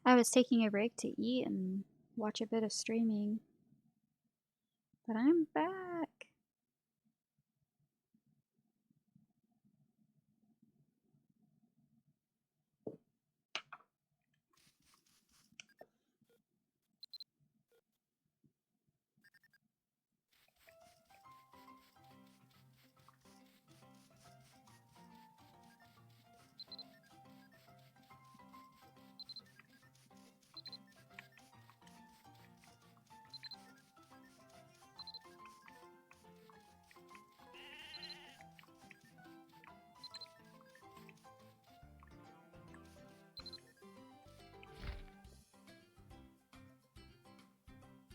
I was taking a break to eat and watch a bit of streaming, but I'm back.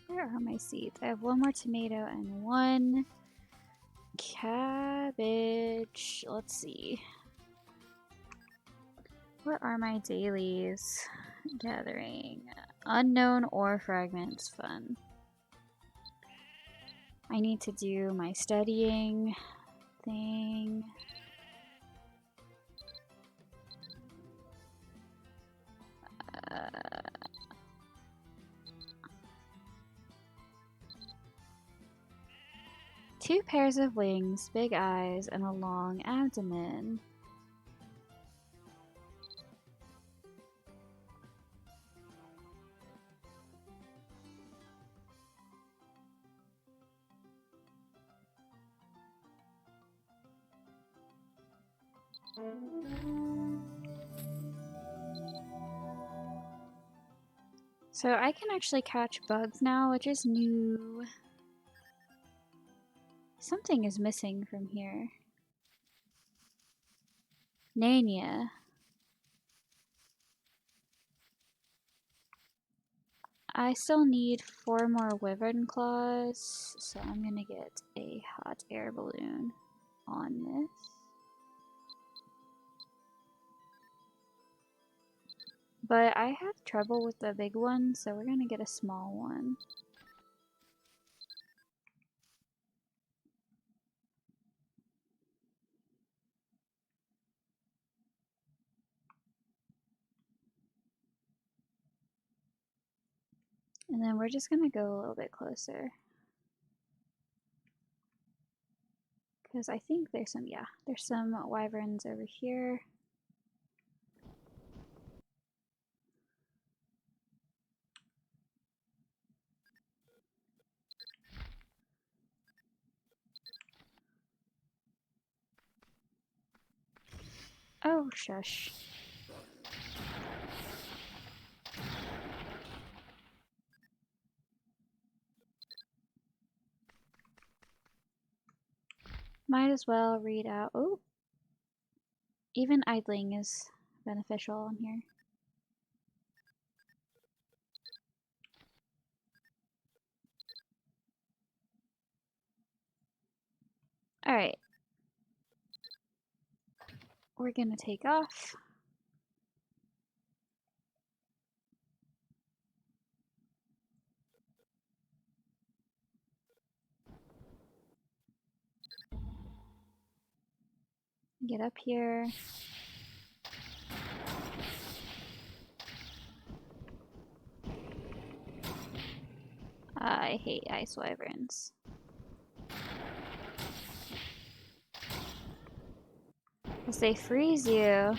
Where are my seeds? I have one more tomato and one cabbage. Let's see. Where are my dailies? Gathering. Unknown ore fragments. Fun. I need to do my studying thing. Two pairs of wings, big eyes, and a long abdomen. So I can actually catch bugs now, which is new. Something is missing from here. Nania. I still need 4 more wyvern claws, so I'm gonna get a hot air balloon on this. But I have trouble with the big one, so we're gonna get a small one. And then we're just gonna go a little bit closer. Because I think there's some, yeah, there's some wyverns over here. Oh, shush. Might as well read out. Oh, even idling is beneficial on here. Alright. We're gonna take off. Get up here. I hate ice wyverns. Because they freeze you.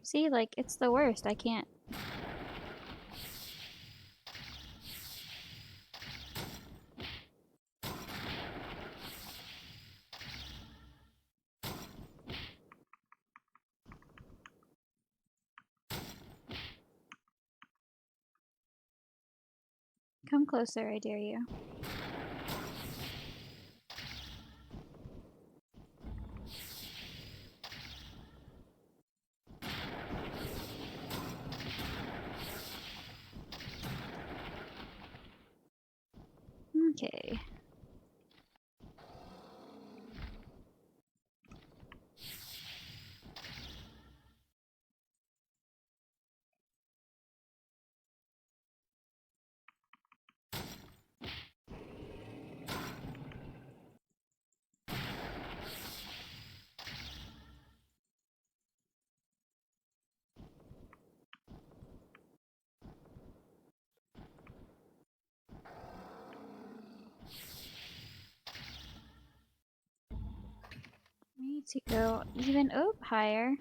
See, like, it's the worst. I can't. Come closer, I dare you. Okay. We need to go even higher.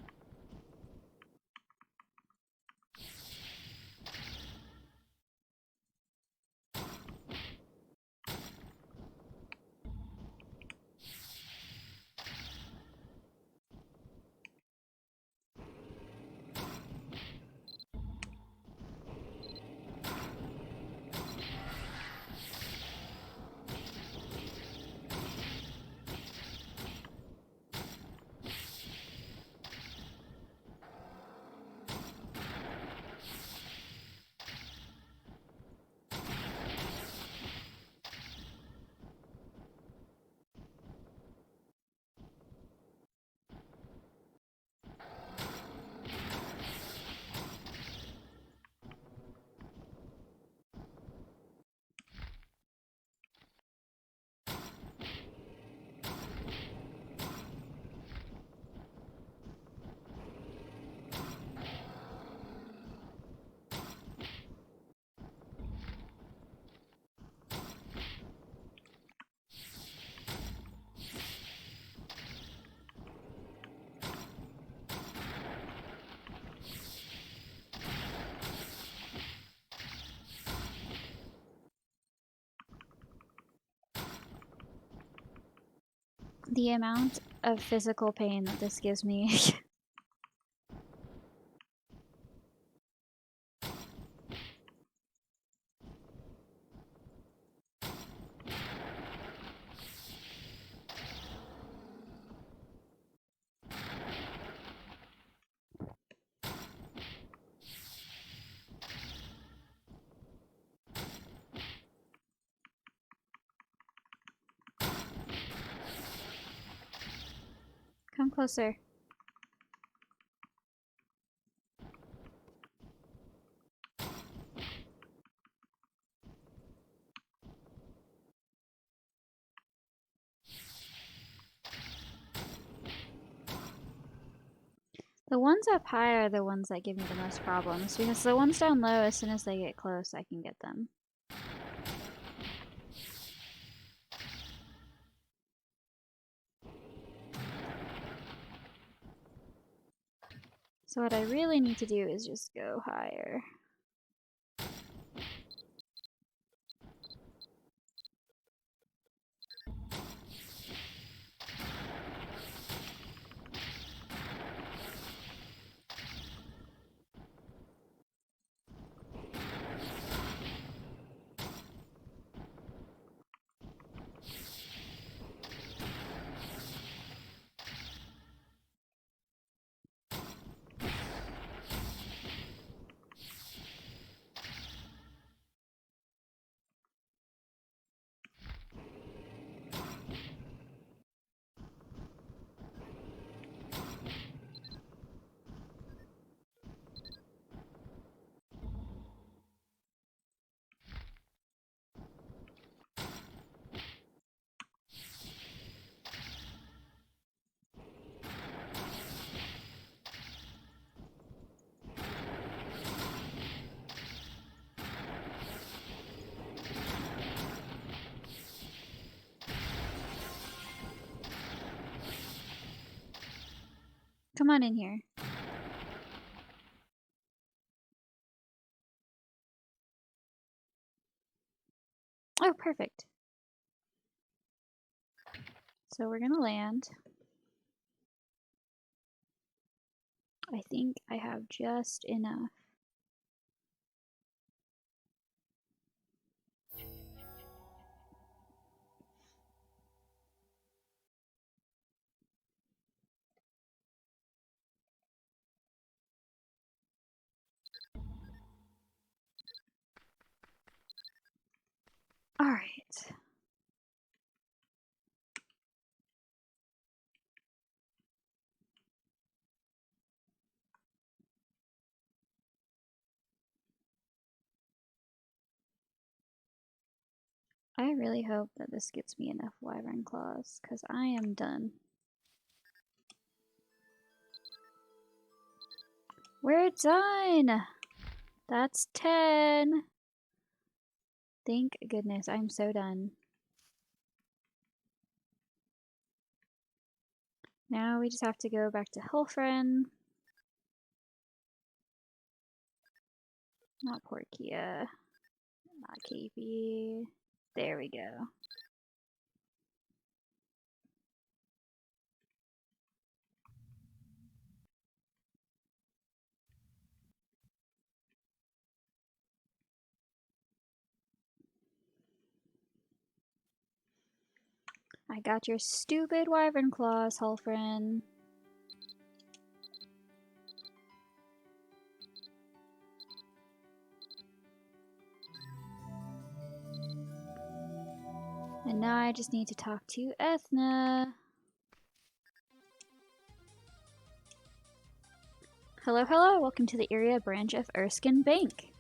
The amount of physical pain that this gives me. Come closer. The ones up high are the ones that give me the most problems, because the ones down low, as soon as they get close, I can get them. So what I really need to do is just go higher. Come on in here. Oh, perfect. So we're gonna land. I think I have just enough. All right. I really hope that this gets me enough wyvern claws, because I am done. We're done! That's 10! Thank goodness, I'm so done. Now we just have to go back to Hilfren. Not Porkia. Not KP. There we go. I got your stupid wyvern claws, Hulfrin. And now I just need to talk to Ethna. Hello, hello. Welcome to the area branch of Erskine Bank.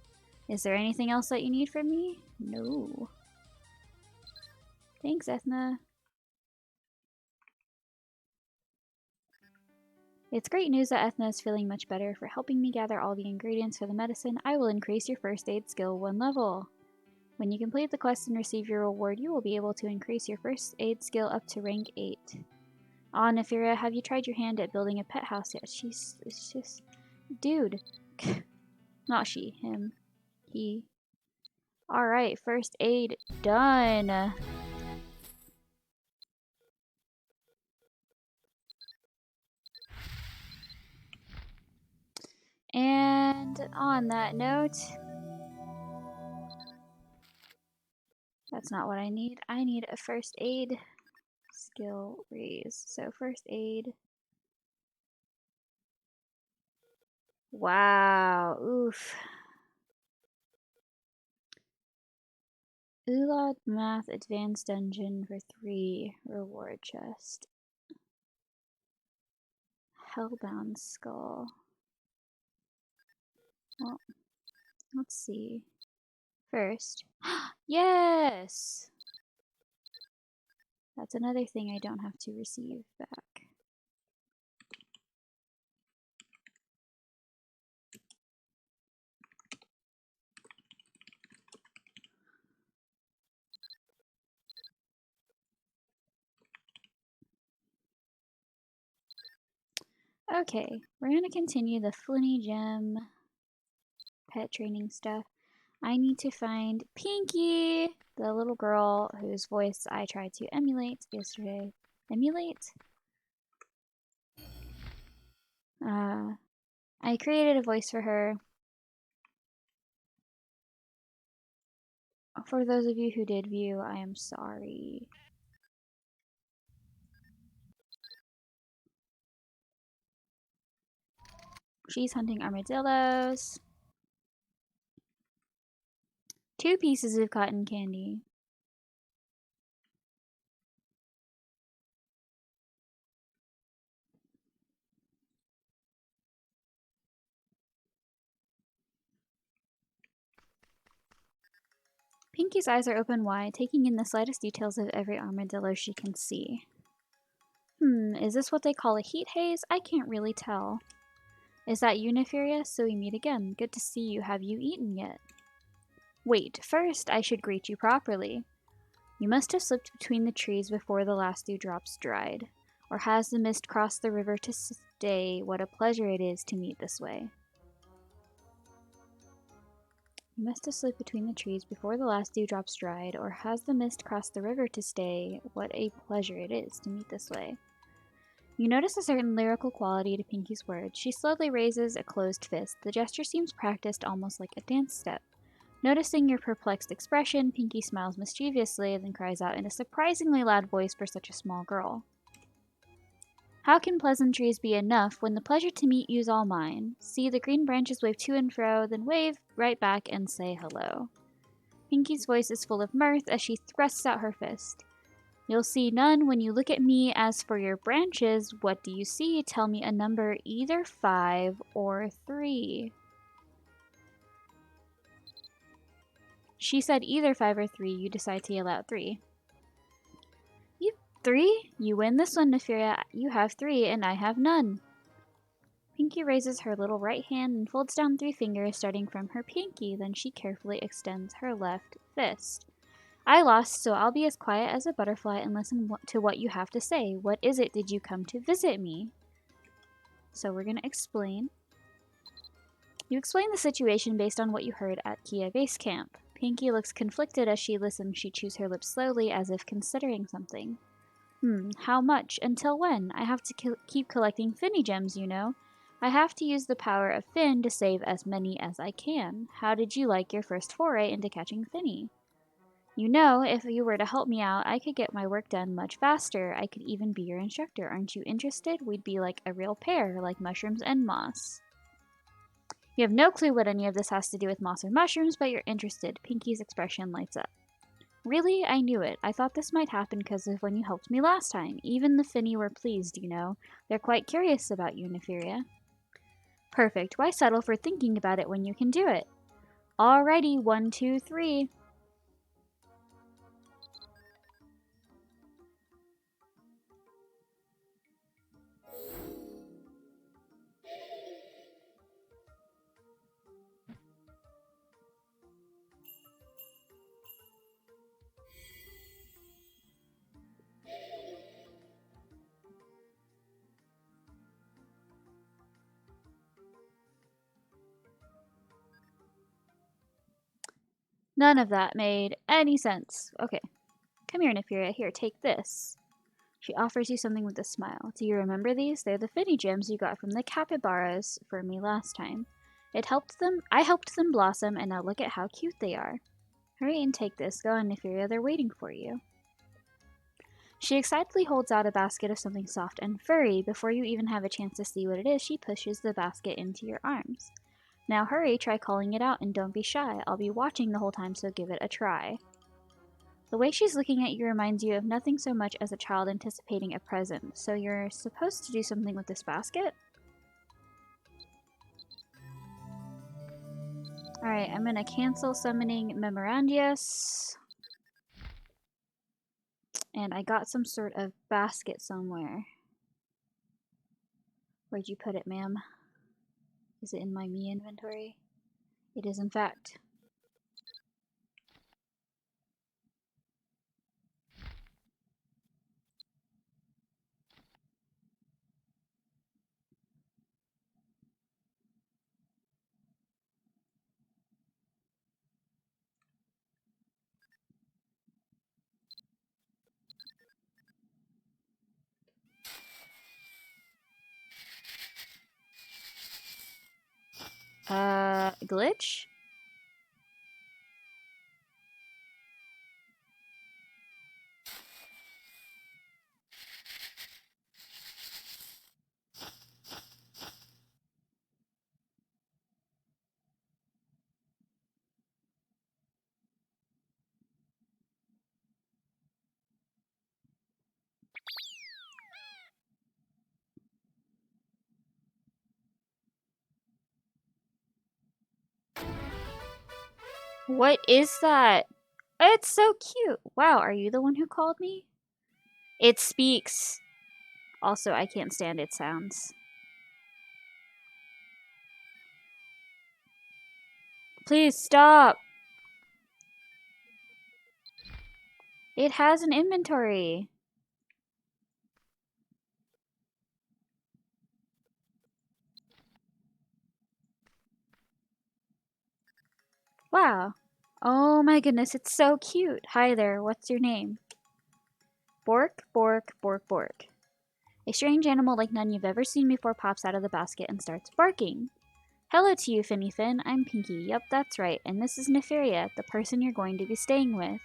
Is there anything else that you need from me? No. Thanks, Ethna. It's great news that Ethna is feeling much better. For helping me gather all the ingredients for the medicine, I will increase your first aid skill 1 level. When you complete the quest and receive your reward, you will be able to increase your first aid skill up to rank 8. Aw, Nephira, have you tried your hand at building a pet house yet? It's just... Dude. Not she, him. He. Alright, first aid done. And on that note, that's not what I need. I need a first aid skill raise. So first aid. Wow, oof. Ulad Math Advanced Dungeon for 3 reward chest. Hellbound Skull. Well, let's see. First. Yes! That's another thing I don't have to receive back. Okay, we're gonna continue the Flinny Gem pet training stuff. I need to find Pinky, the little girl whose voice I tried to emulate yesterday. Emulate? I created a voice for her. For those of you who did view, I am sorry. She's hunting armadillos. 2 pieces of cotton candy. Pinky's eyes are open wide, taking in the slightest details of every armadillo she can see. Is this what they call a heat haze? I can't really tell. Is that you, Nephirius? So we meet again. Good to see you. Have you eaten yet? Wait, first I should greet you properly. You must have slipped between the trees before the last dewdrops dried. Or has the mist crossed the river to stay? What a pleasure it is to meet this way. You must have slipped between the trees before the last dewdrops dried, or has the mist crossed the river to stay? What a pleasure it is to meet this way. You notice a certain lyrical quality to Pinky's words. She slowly raises a closed fist. The gesture seems practiced almost like a dance step. Noticing your perplexed expression, Pinky smiles mischievously, then cries out in a surprisingly loud voice for such a small girl. How can pleasantries be enough when the pleasure to meet you's all mine? See, the green branches wave to and fro, then wave right back and say hello. Pinky's voice is full of mirth as she thrusts out her fist. You'll see none when you look at me. As for your branches, what do you see? Tell me a number, either 5 or 3. She said either 5 or 3. You decide to yell out 3. You 3? You win this one, Neferia. You have 3 and I have none. Pinky raises her little right hand and folds down 3 fingers starting from her pinky. Then she carefully extends her left fist. I lost, so I'll be as quiet as a butterfly and listen to what you have to say. What is it? Did you come to visit me? So we're going to explain. You explain the situation based on what you heard at Kia Base Camp. Pinky looks conflicted as she listens. She chews her lips slowly as if considering something. How much? Until when? I have to keep collecting Finny gems, you know. I have to use the power of Finn to save as many as I can. How did you like your first foray into catching Finny? You know, if you were to help me out, I could get my work done much faster. I could even be your instructor. Aren't you interested? We'd be like a real pair, like mushrooms and moss. You have no clue what any of this has to do with moss or mushrooms, but you're interested. Pinky's expression lights up. Really? I knew it. I thought this might happen because of when you helped me last time. Even the Finny were pleased, you know. They're quite curious about you, Neferia. Perfect. Why settle for thinking about it when you can do it? Alrighty, 1, 2, 3. None of that made any sense. Okay. Come here, Neferia. Here, take this. She offers you something with a smile. Do you remember these? They're the Finny gems you got from the capybaras for me last time. I helped them blossom, and now look at how cute they are. Hurry and take this. Go on, Neferia. They're waiting for you. She excitedly holds out a basket of something soft and furry. Before you even have a chance to see what it is, she pushes the basket into your arms. Now hurry, try calling it out, and don't be shy. I'll be watching the whole time, so give it a try. The way she's looking at you reminds you of nothing so much as a child anticipating a present. So you're supposed to do something with this basket? Alright, I'm gonna cancel summoning Memorandius. And I got some sort of basket somewhere. Where'd you put it, ma'am? Is it in my me inventory? It is, in fact. Glitch? What is that? It's so cute. Wow, are you the one who called me? It speaks. Also, I can't stand its sounds. Please stop. It has an inventory. Wow. Oh my goodness, it's so cute. Hi there, what's your name? Bork, Bork, Bork, Bork. A strange animal like none you've ever seen before pops out of the basket and starts barking. Hello to you, Finny Fin. I'm Pinky. Yup, that's right. And this is Neferia, the person you're going to be staying with.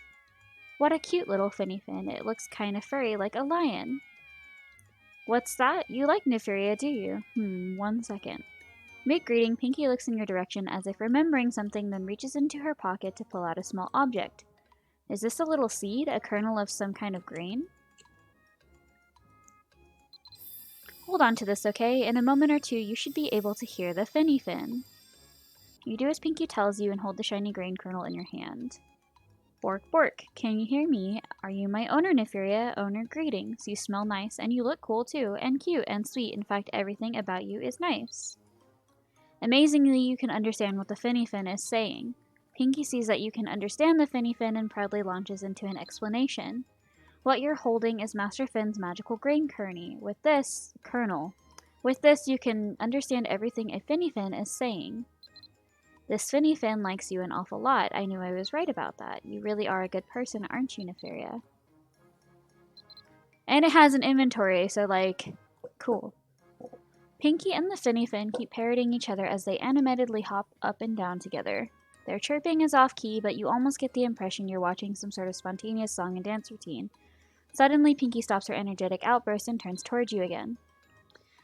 What a cute little Finny Fin. It looks kinda furry like a lion. What's that? You like Neferia, do you? 1 second. Mid-greeting, Pinky looks in your direction as if remembering something, then reaches into her pocket to pull out a small object. Is this a little seed? A kernel of some kind of grain? Hold on to this, okay? In a moment or two, you should be able to hear the Finny Fin. You do as Pinky tells you and hold the shiny grain kernel in your hand. Bork, bork. Can you hear me? Are you my owner, Nefaria? Owner, greetings. You smell nice, and you look cool too, and cute and sweet. In fact, everything about you is nice. Amazingly, you can understand what the Finnyfin is saying. Pinky sees that you can understand the Finnyfin and proudly launches into an explanation. What you're holding is Master Fin's magical grain kernel. With this, you can understand everything a Finnyfin is saying. This Finnyfin likes you an awful lot. I knew I was right about that. You really are a good person, aren't you, Nefaria? And it has an inventory, so like, cool. Pinky and the Finnyfin keep parroting each other as they animatedly hop up and down together. Their chirping is off-key, but you almost get the impression you're watching some sort of spontaneous song and dance routine. Suddenly, Pinky stops her energetic outburst and turns towards you again.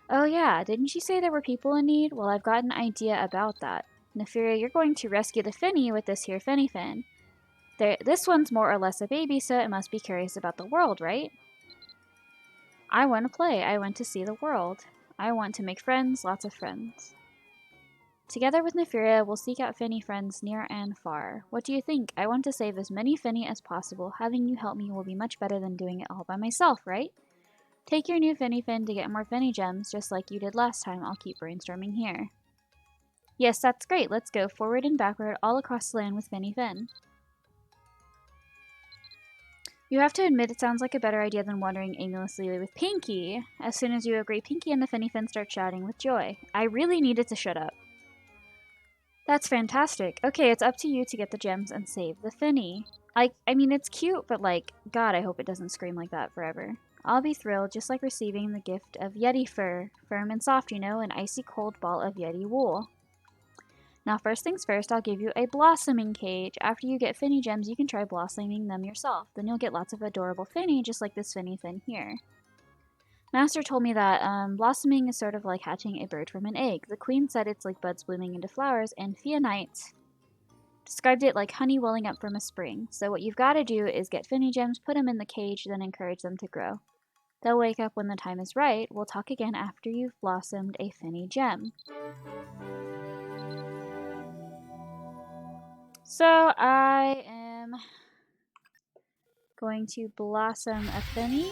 Oh yeah, didn't you say there were people in need? Well, I've got an idea about that. Nefaria, you're going to rescue the Finny with this here Finnyfin. This one's more or less a baby, so it must be curious about the world, right? I want to play. I want to see the world. I want to make friends, lots of friends. Together with Nefaria, we'll seek out Finny friends near and far. What do you think? I want to save as many Finny as possible. Having you help me will be much better than doing it all by myself, right? Take your new Finnyfin to get more Finny gems, just like you did last time. I'll keep brainstorming here. Yes, that's great. Let's go forward and backward all across the land with Finnyfin. You have to admit it sounds like a better idea than wandering aimlessly with Pinky. As soon as you agree, Pinky and the Finnyfin start shouting with joy. I really needed to shut up. That's fantastic. Okay, it's up to you to get the gems and save the Finny. I mean, it's cute, but like, God, I hope it doesn't scream like that forever. I'll be thrilled, just like receiving the gift of Yeti fur. Firm and soft, you know, an icy cold ball of Yeti wool. Now, first things first, I'll give you a blossoming cage. After you get Finny gems, you can try blossoming them yourself. Then you'll get lots of adorable Finny, just like this Finnyfin here. Master told me that blossoming is sort of like hatching a bird from an egg. The queen said it's like buds blooming into flowers, and Fia Knight described it like honey welling up from a spring. So what you've got to do is get Finny gems, put them in the cage, then encourage them to grow. They'll wake up when the time is right. We'll talk again after you've blossomed a Finny gem. So I am going to blossom a Finny.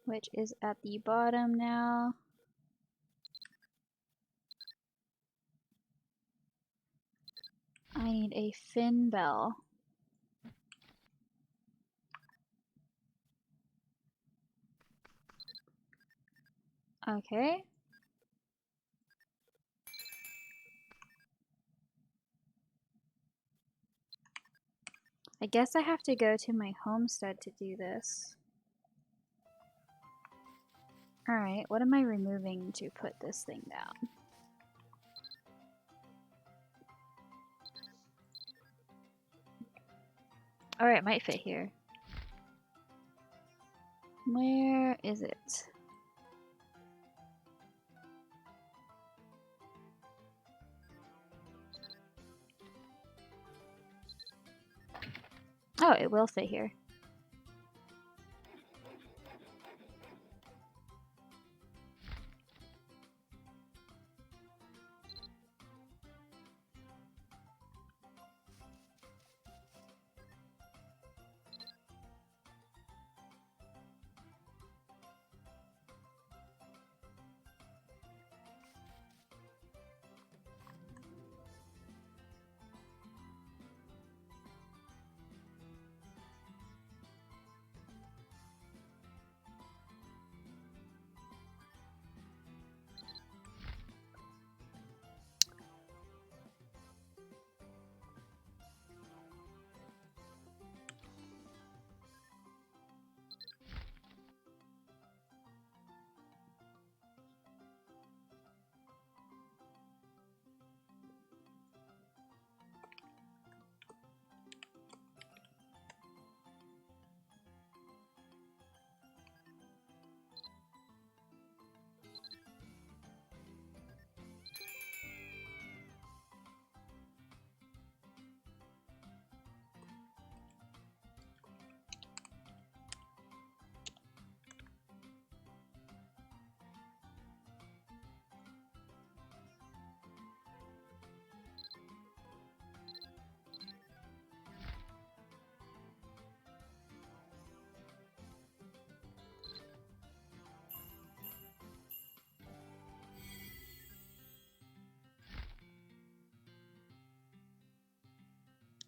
Which is at the bottom now. I need a fin bell. Okay. I guess I have to go to my homestead to do this. Alright, what am I removing to put this thing down? Alright, it might fit here. Where is it? Oh, it will fit here.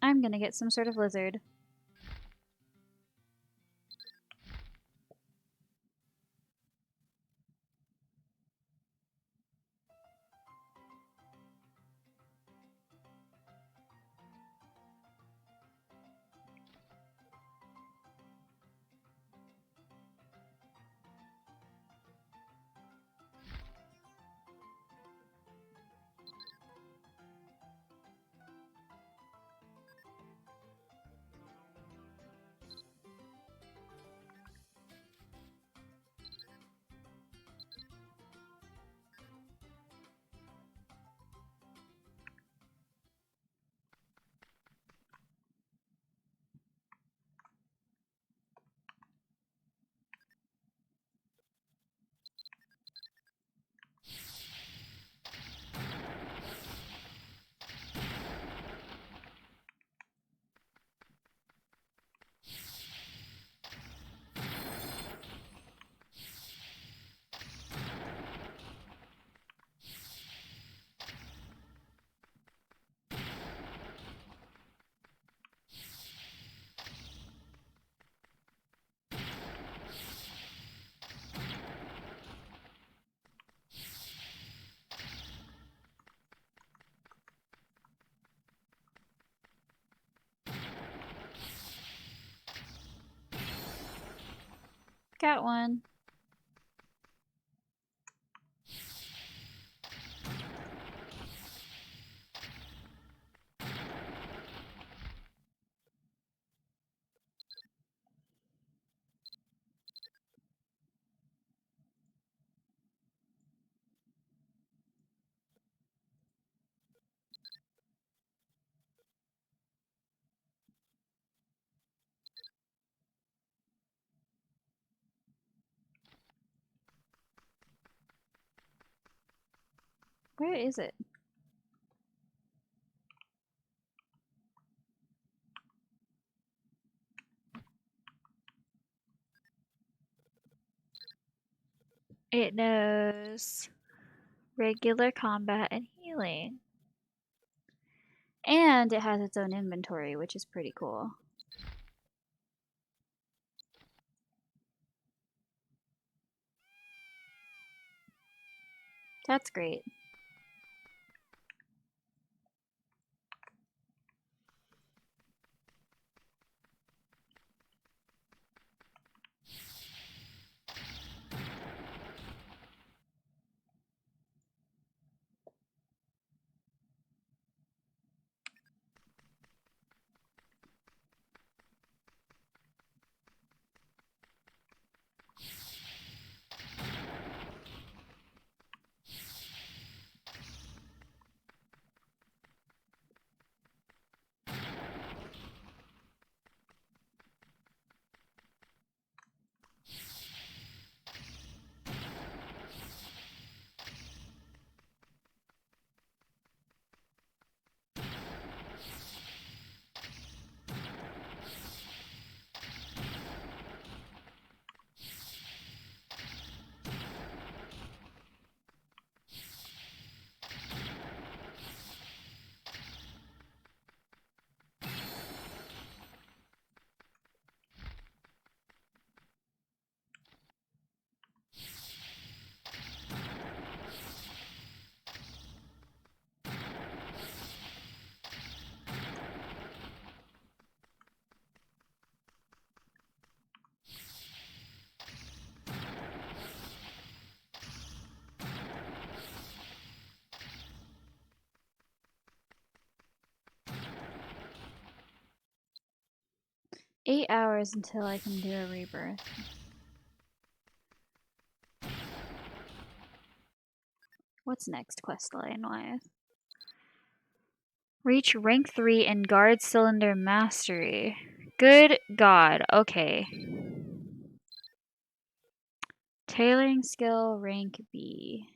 I'm gonna get some sort of lizard. Got one. Where is it? It knows regular combat and healing. And it has its own inventory, which is pretty cool. That's great. Eight hours until I can do a rebirth. What's next questline wise? Reach rank 3 in guard cylinder mastery. Good God. Okay. Tailoring skill rank B.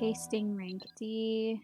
Tasting rank D.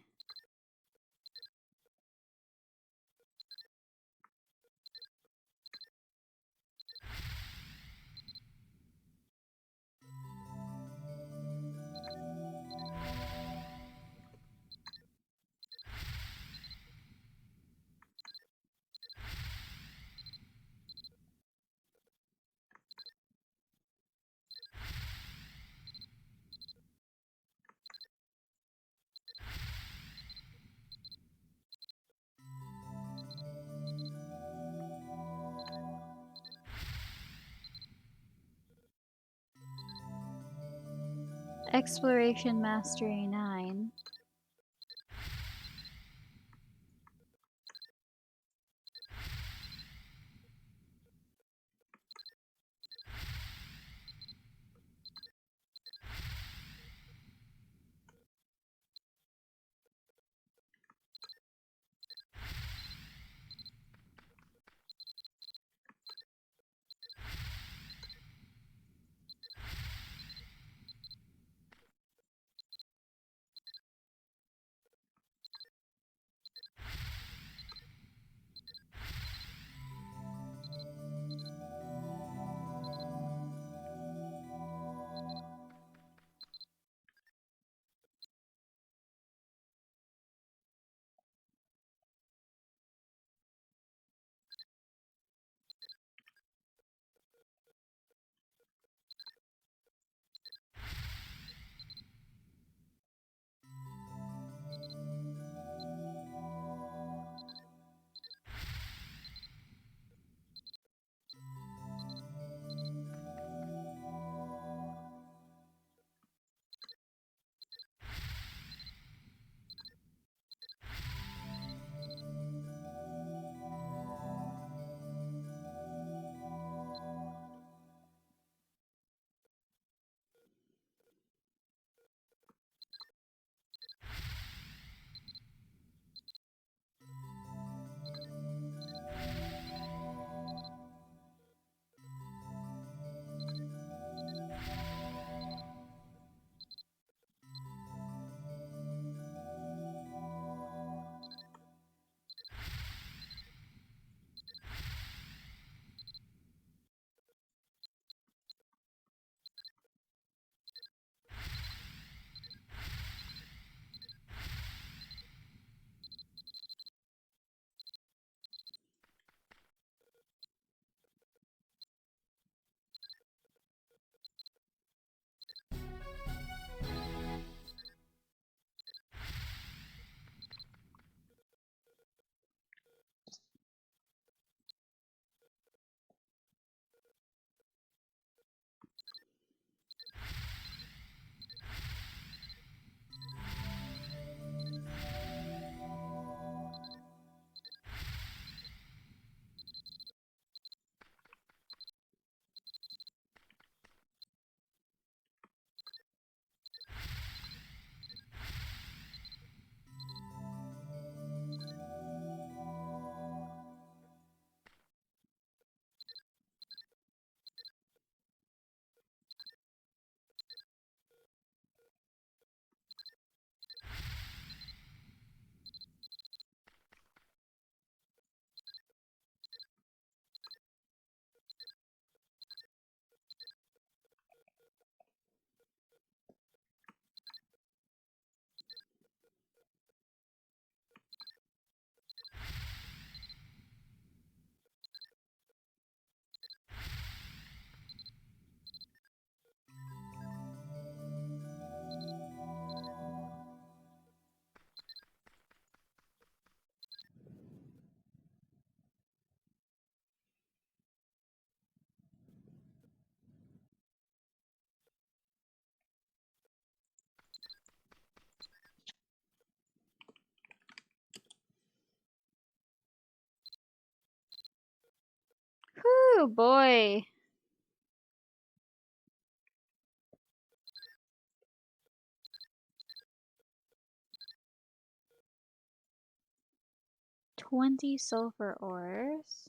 Exploration Mastery 9. Whew, boy. $20 sulfur ores.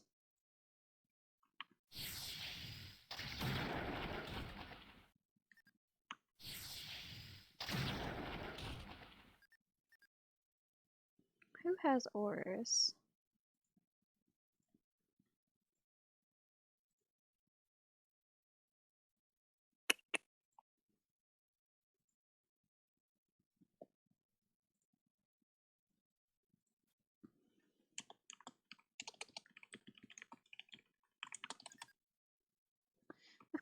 Who has ores?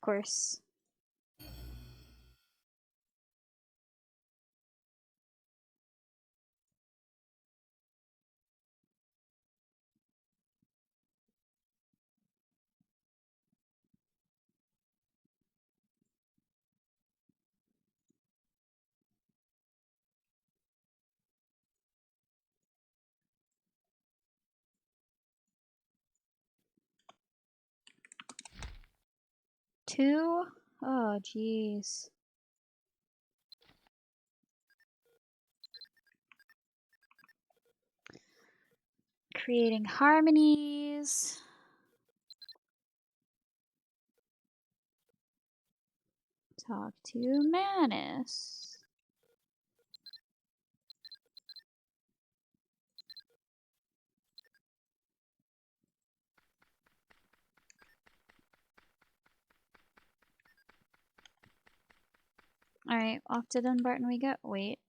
Of course. 2? Oh, jeez. Creating harmonies. Talk to Manus. Alright, off to Dunbarton we go. Wait.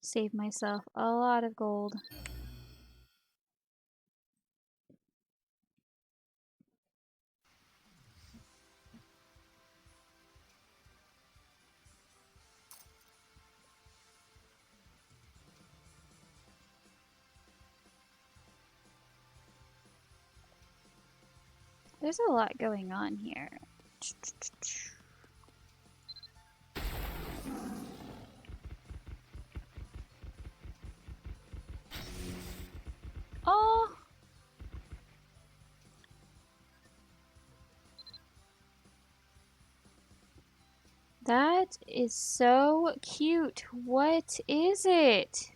Save myself a lot of gold. There's a lot going on here. Oh! That is so cute. What is it?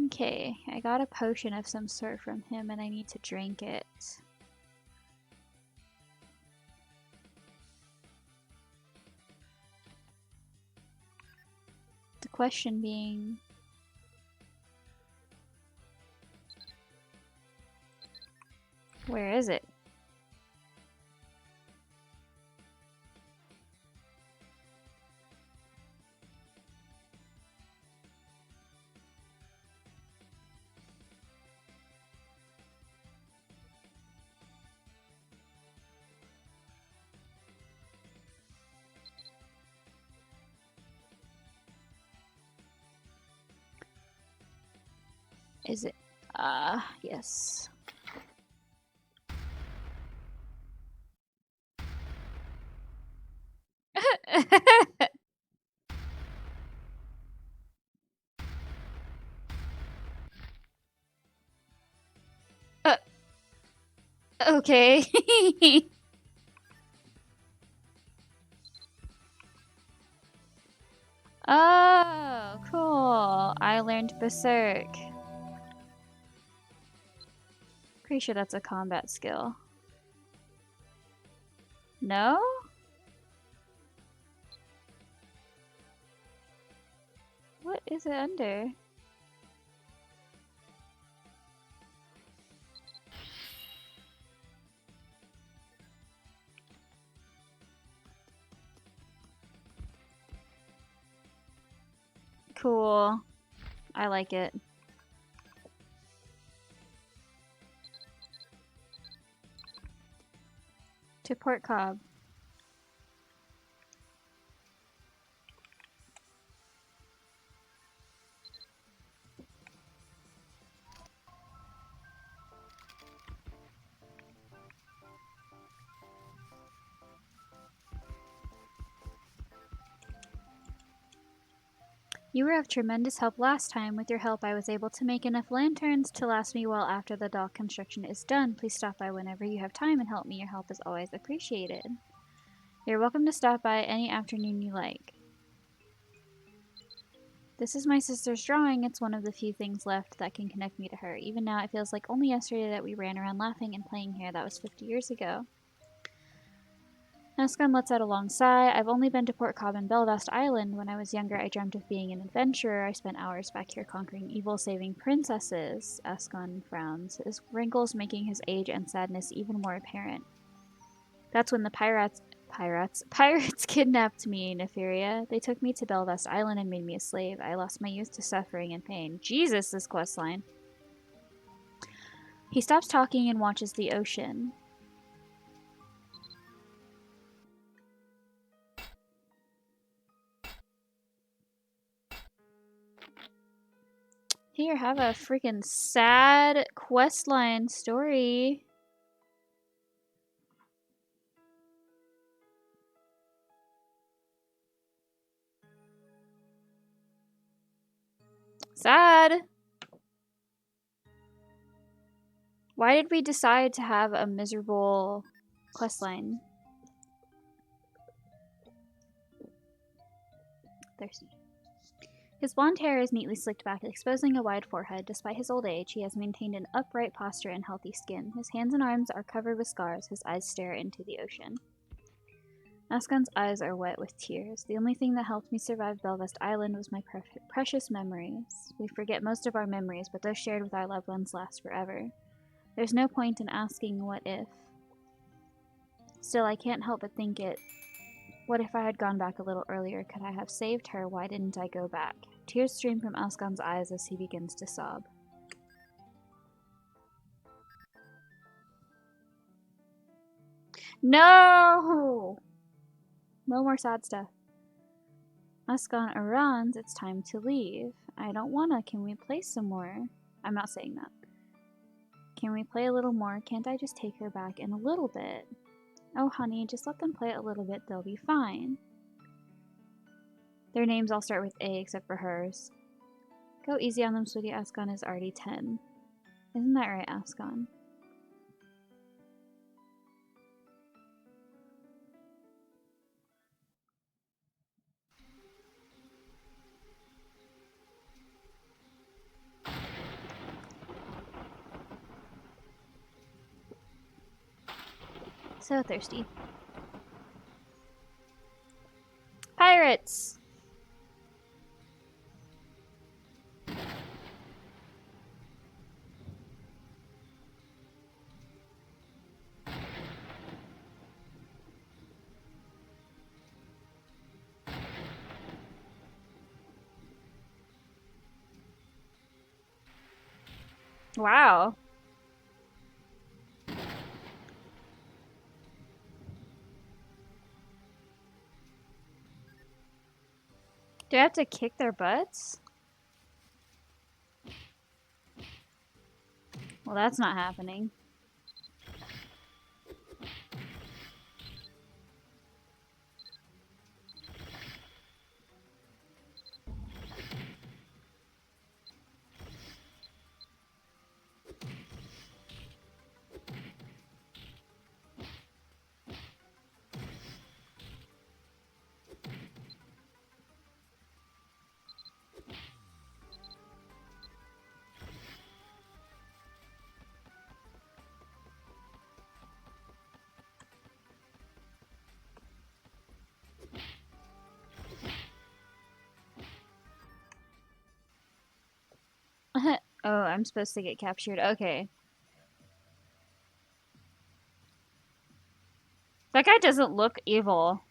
Okay, I got a potion of some sort from him and I need to drink it. The question being... where is it? Is it? Yes. uh, okay. Oh, cool. I learned Berserk. Pretty sure that's a combat skill. No? What is it under? Cool. I like it. To Port Cobb. You were of tremendous help last time. With your help, I was able to make enough lanterns to last me well after the dock construction is done. Please stop by whenever you have time and help me. Your help is always appreciated. You're welcome to stop by any afternoon you like. This is my sister's drawing. It's one of the few things left that can connect me to her. Even now, it feels like only yesterday that we ran around laughing and playing here. That was 50 years ago. Escon lets out a long sigh. I've only been to Port Cobb and Belvast Island. When I was younger, I dreamt of being an adventurer. I spent hours back here conquering evil, saving princesses. Escon frowns, his wrinkles making his age and sadness even more apparent. That's when the pirates kidnapped me, Neferia. They took me to Belvast Island and made me a slave. I lost my youth to suffering and pain. Jesus, this questline. He stops talking and watches the ocean. Here, have a freaking sad questline story. Sad. Why did we decide to have a miserable questline? Thirsty. His blonde hair is neatly slicked back, exposing a wide forehead. Despite his old age, he has maintained an upright posture and healthy skin. His hands and arms are covered with scars. His eyes stare into the ocean. Ascon's eyes are wet with tears. The only thing that helped me survive Belvest Island was my precious memories. We forget most of our memories, but those shared with our loved ones last forever. There's no point in asking what if. Still, I can't help but think it. What if I had gone back a little earlier? Could I have saved her? Why didn't I go back? Tears stream from Ascon's eyes as he begins to sob. No! No more sad stuff. Ascon runs, it's time to leave. I don't wanna. Can we play some more? I'm not saying that. Can we play a little more? Can't I just take her back in a little bit? Oh, honey, just let them play a little bit. They'll be fine. Their names all start with A except for hers. Go easy on them, sweetie. Ascon is already 10. Isn't that right, Ascon? So thirsty. Pirates! Wow. Do I have to kick their butts? Well, that's not happening. Oh, I'm supposed to get captured. Okay. That guy doesn't look evil.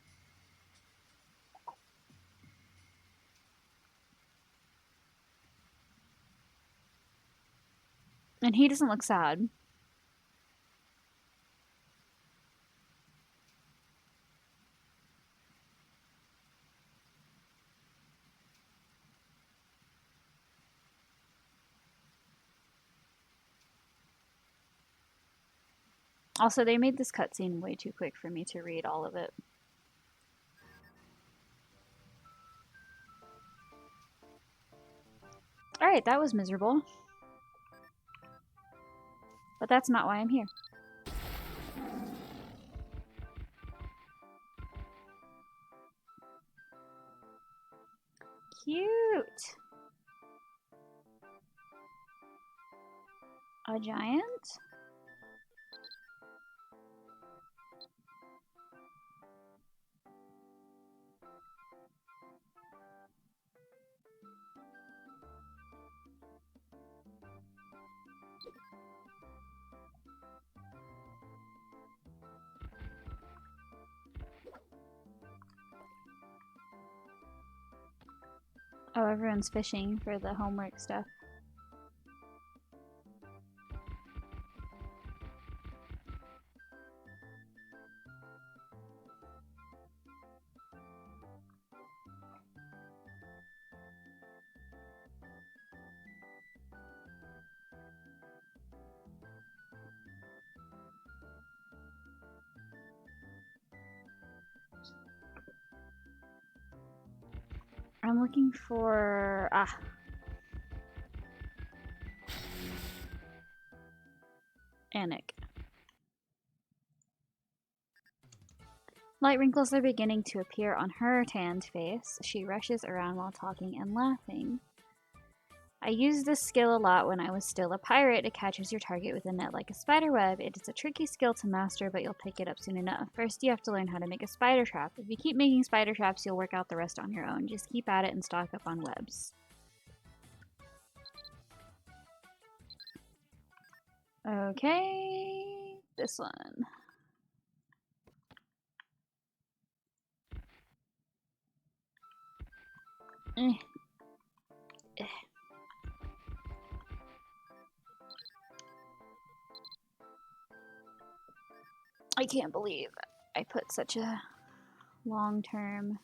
And he doesn't look sad. Also, they made this cutscene way too quick for me to read all of it. Alright, that was miserable. But that's not why I'm here. Cute! A giant? Oh, everyone's fishing for the homework stuff. I'm looking for... Anik. Light wrinkles are beginning to appear on her tanned face. She rushes around while talking and laughing. I used this skill a lot when I was still a pirate. It catches your target with a net like a spider web. It is a tricky skill to master, but you'll pick it up soon enough. First, you have to learn how to make a spider trap. If you keep making spider traps, you'll work out the rest on your own. Just keep at it and stock up on webs. Okay, this one. Eh. I can't believe I put such a long term.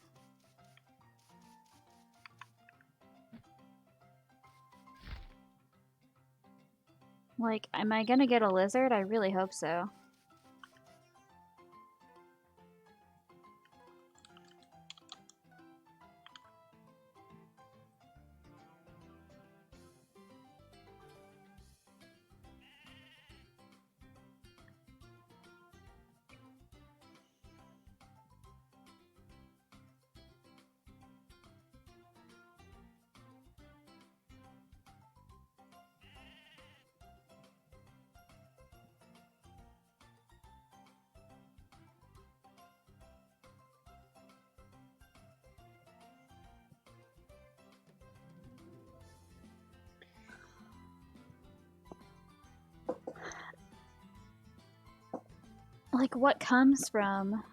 Like, am I gonna get a lizard? I really hope so. Like, what comes from...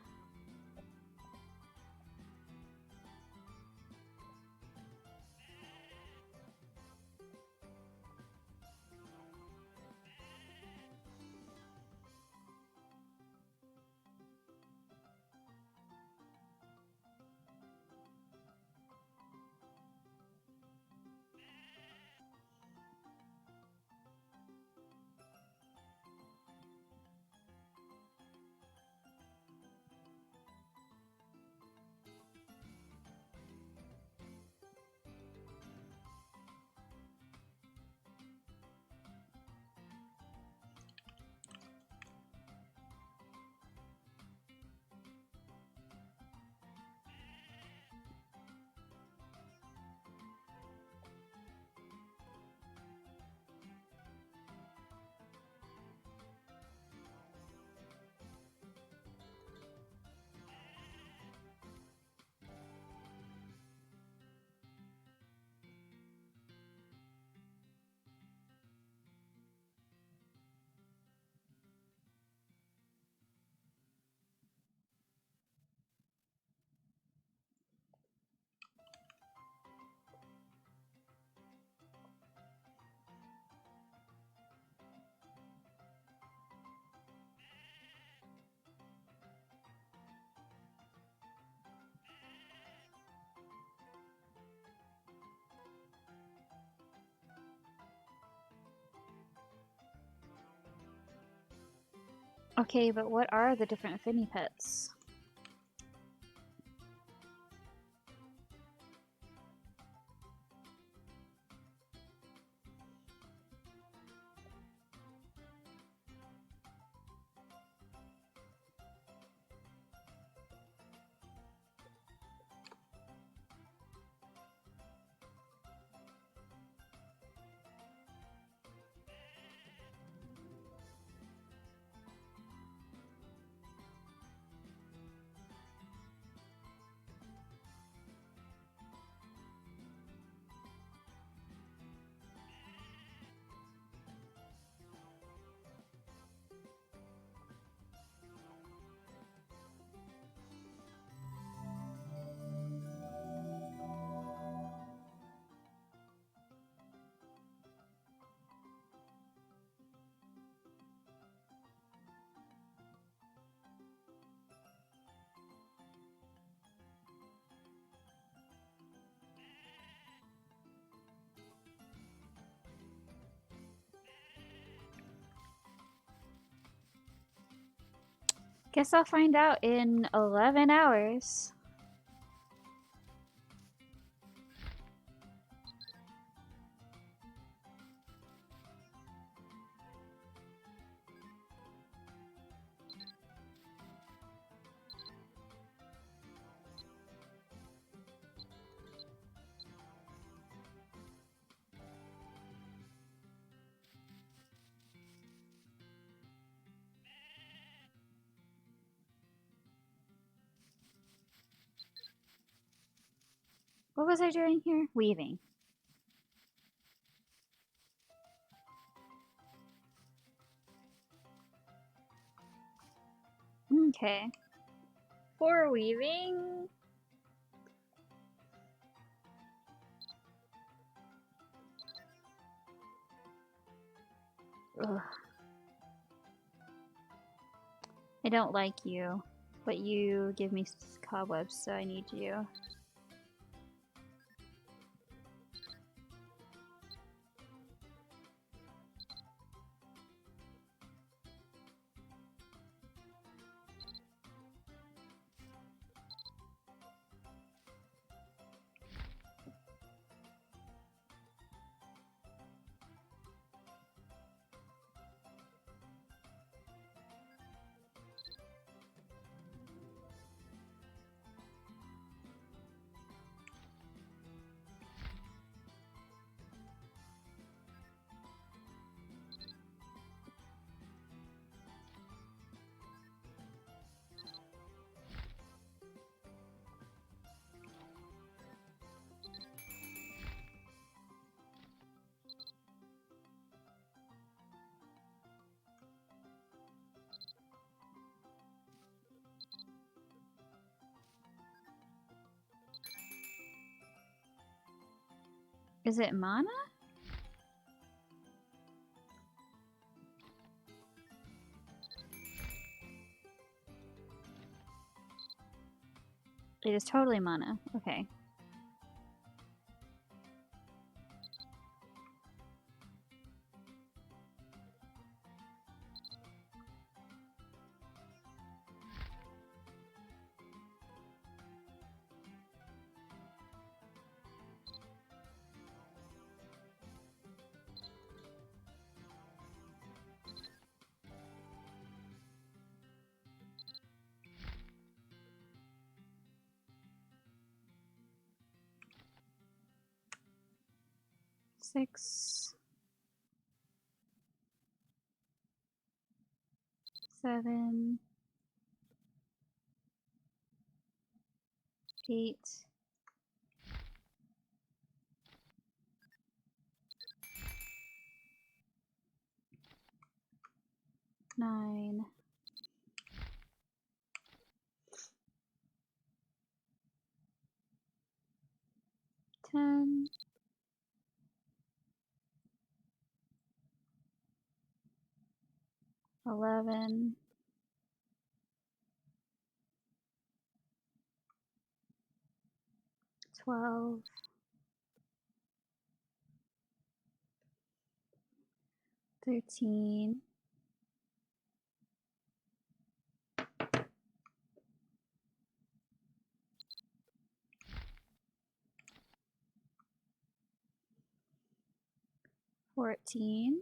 Okay, but what are the different affinity pets? Guess I'll find out in 11 hours. What was I doing here? Weaving. Okay. For weaving... Ugh. I don't like you, but you give me cobwebs, so I need you. Is it mana? It is totally mana. Okay. Six, 7, 8, 9, 10, 11, 12, 13, 14,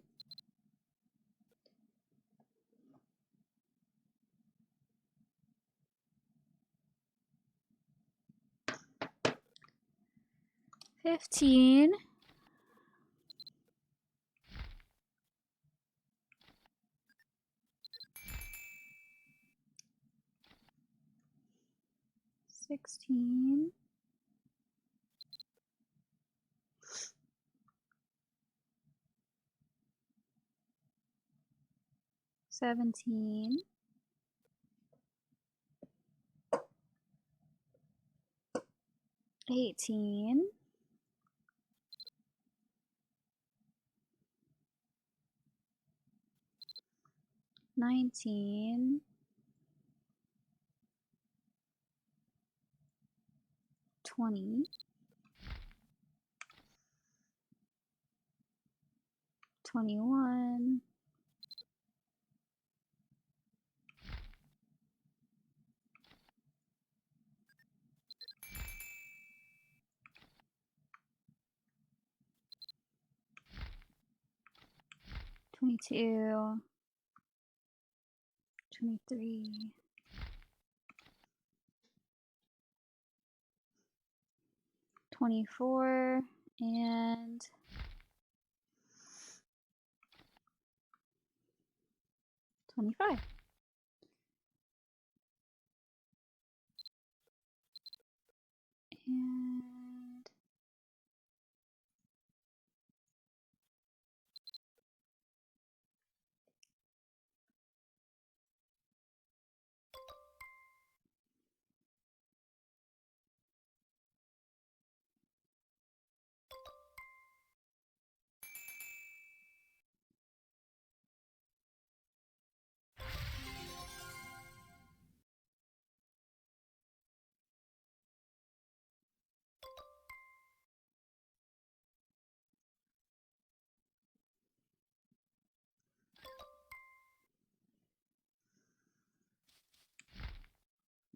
15, 16, 17, 18, 19, 20, 21, 22, 23, 24, and 25. And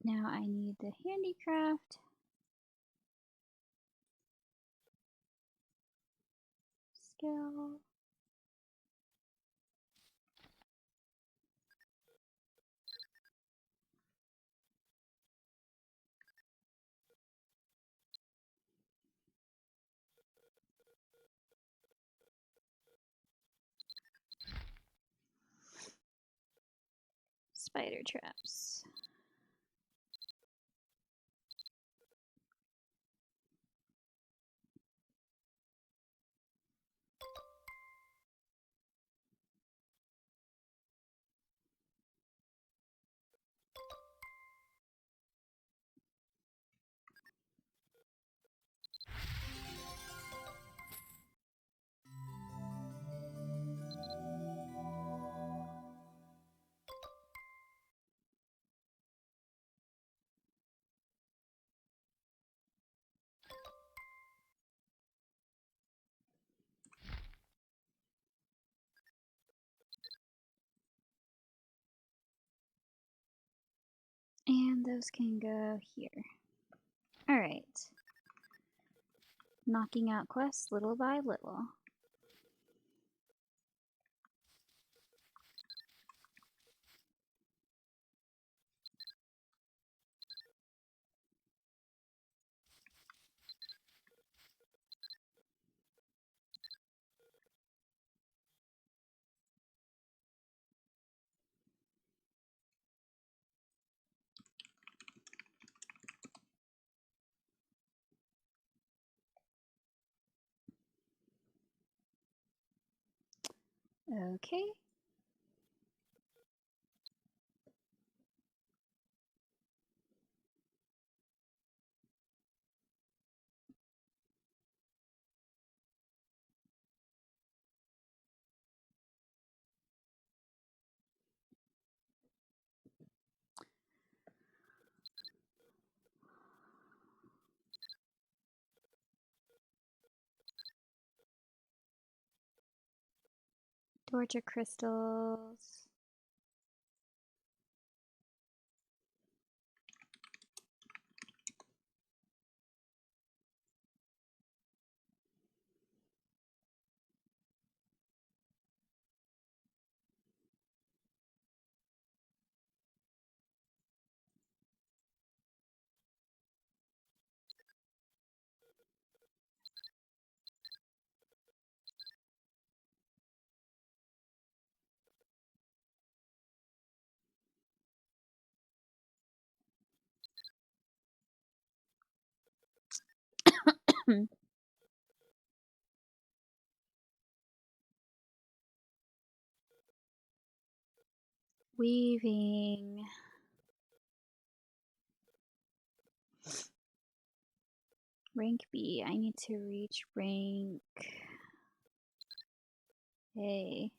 Now I need the handicraft. Skill. Spider traps. And those can go here. Alright. Knocking out quests little by little. Okay. Torture crystals. Weaving. Rank B. I need to reach rank A.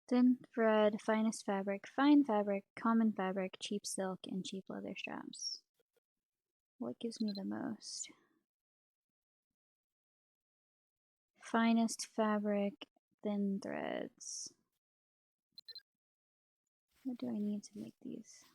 Thin thread, finest fabric, fine fabric, common fabric, cheap silk, and cheap leather straps. What gives me the most? Finest fabric, thin threads. What do I need to make these?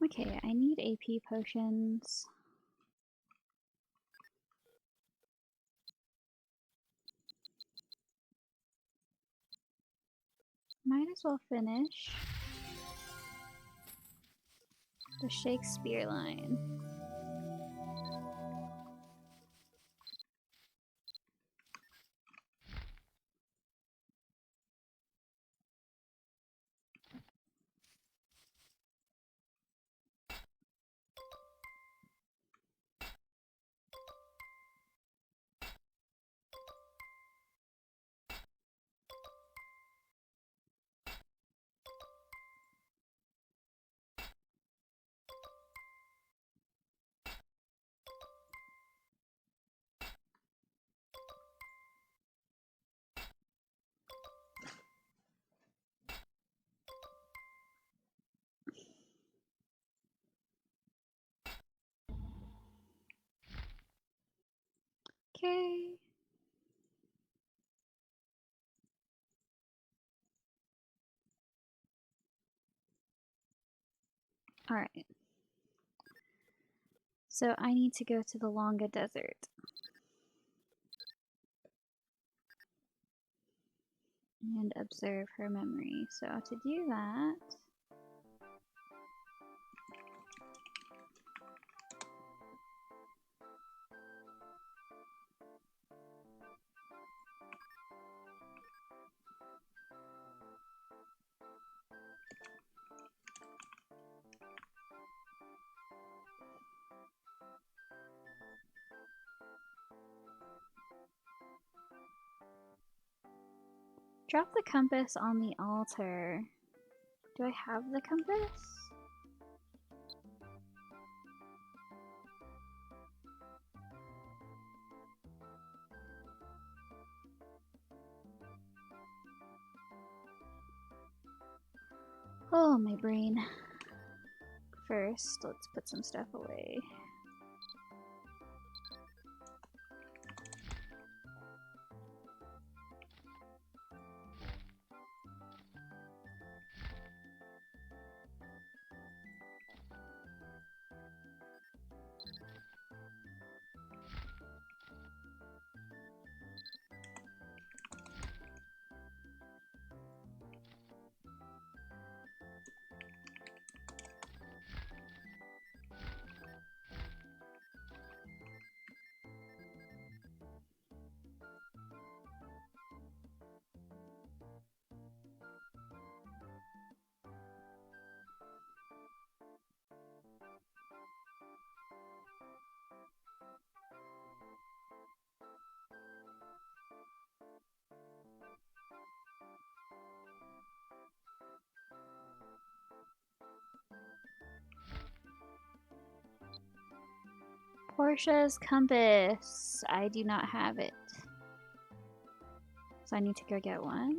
Okay, I need AP potions. Might as well finish the Shakespeare line. Alright. So I need to go to the Longa Desert. And observe her memory. So to do that, drop the compass on the altar. Do I have the compass? Oh, my brain. First, let's put some stuff away. Portia's compass. I do not have it. So I need to go get one.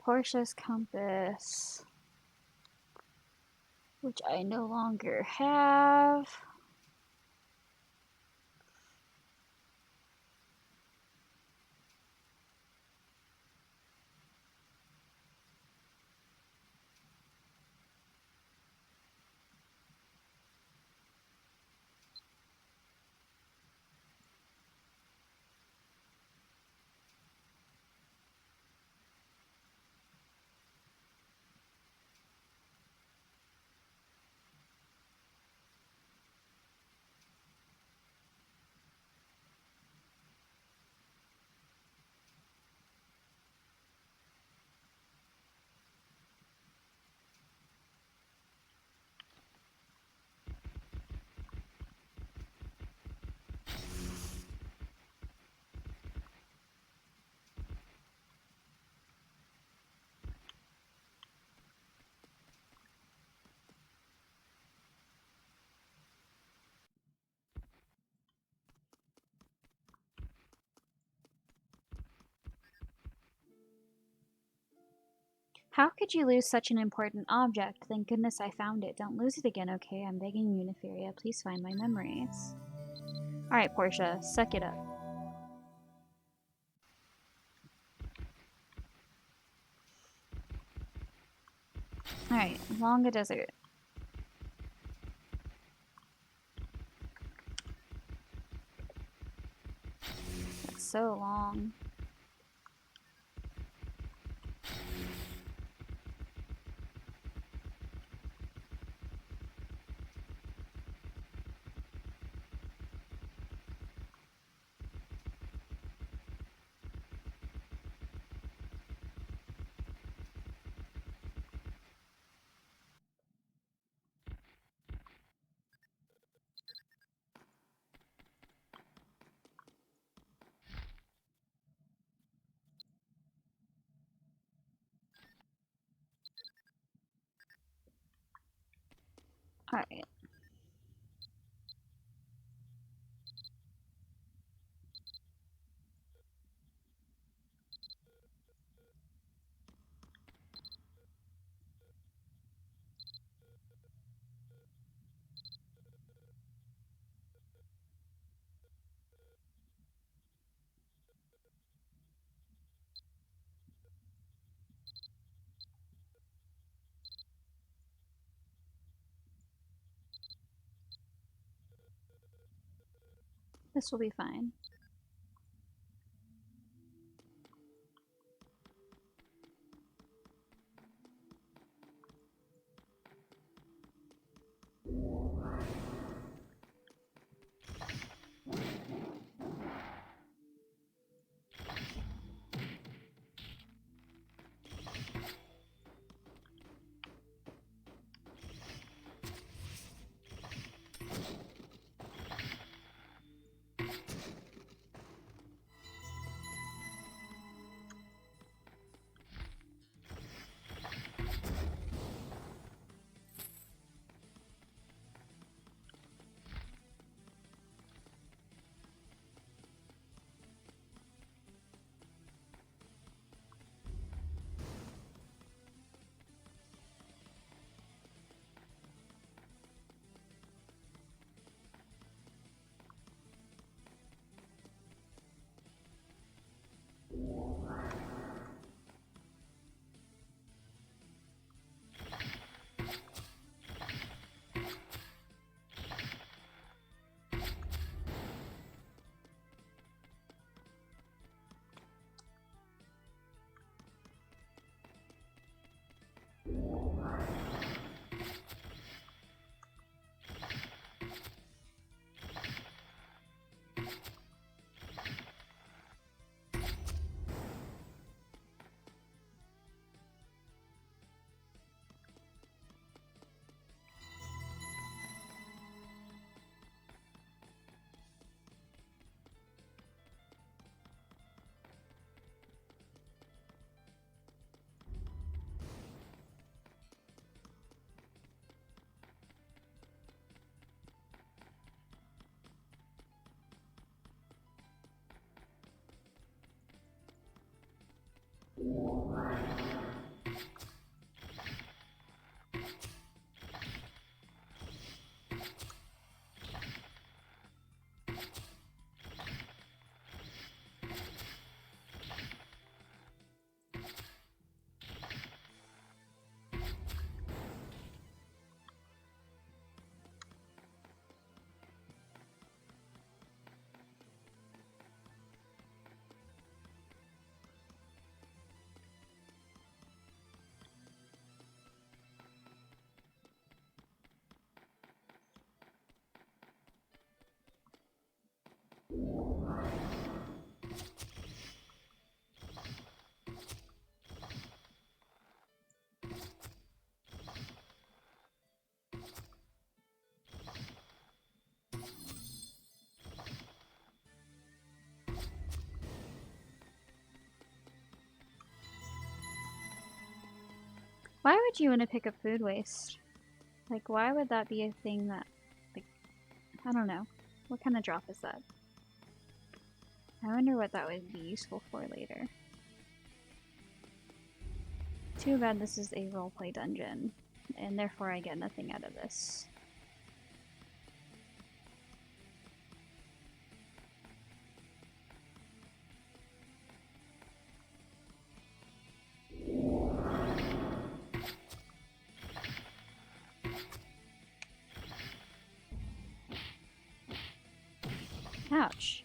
Portia's compass, which I no longer have. How could you lose such an important object? Thank goodness I found it. Don't lose it again, okay? I'm begging you, Nefaria. Please find my memories. Alright, Portia, suck it up. Alright, Longa Desert. That's so long. Alright. This will be fine. Why would you want to pick up food waste? Like, why would that be a thing that, like, I don't know. What kind of drop is that? I wonder what that would be useful for later. Too bad this is a roleplay dungeon, and therefore I get nothing out of this. Ouch.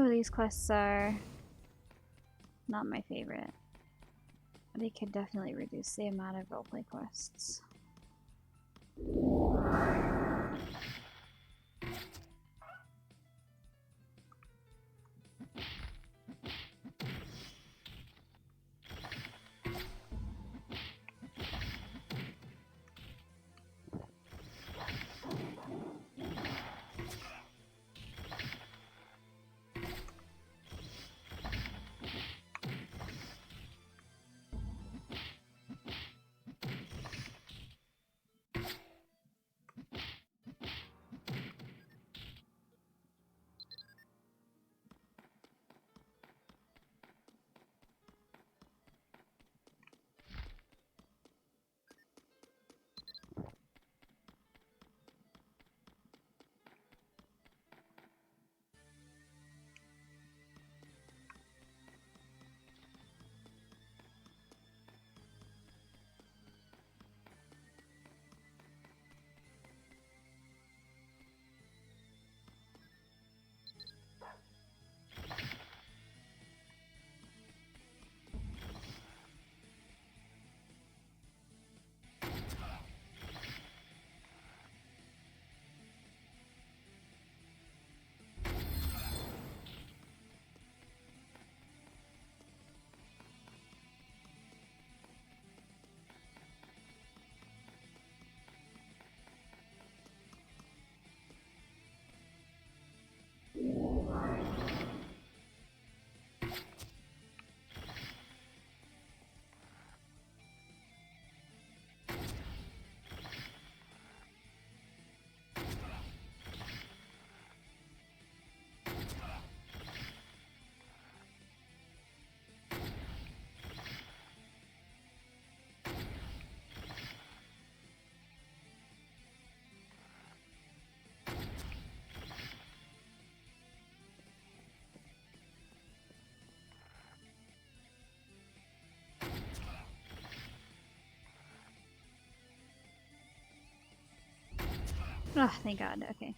These quests are not my favorite. They could definitely reduce the amount of roleplay quests. Oh, thank God. Okay.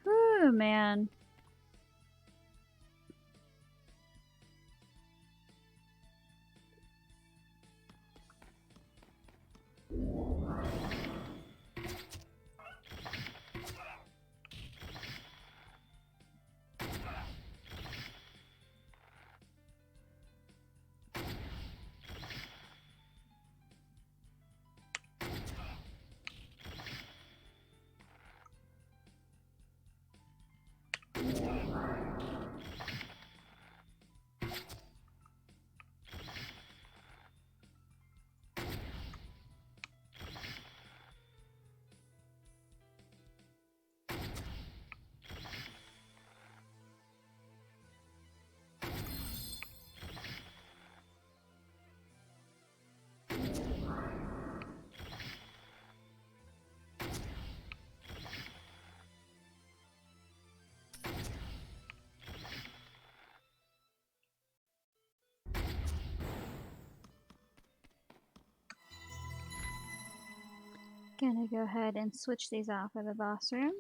Whew, man. Gonna go ahead and switch these out for the boss room.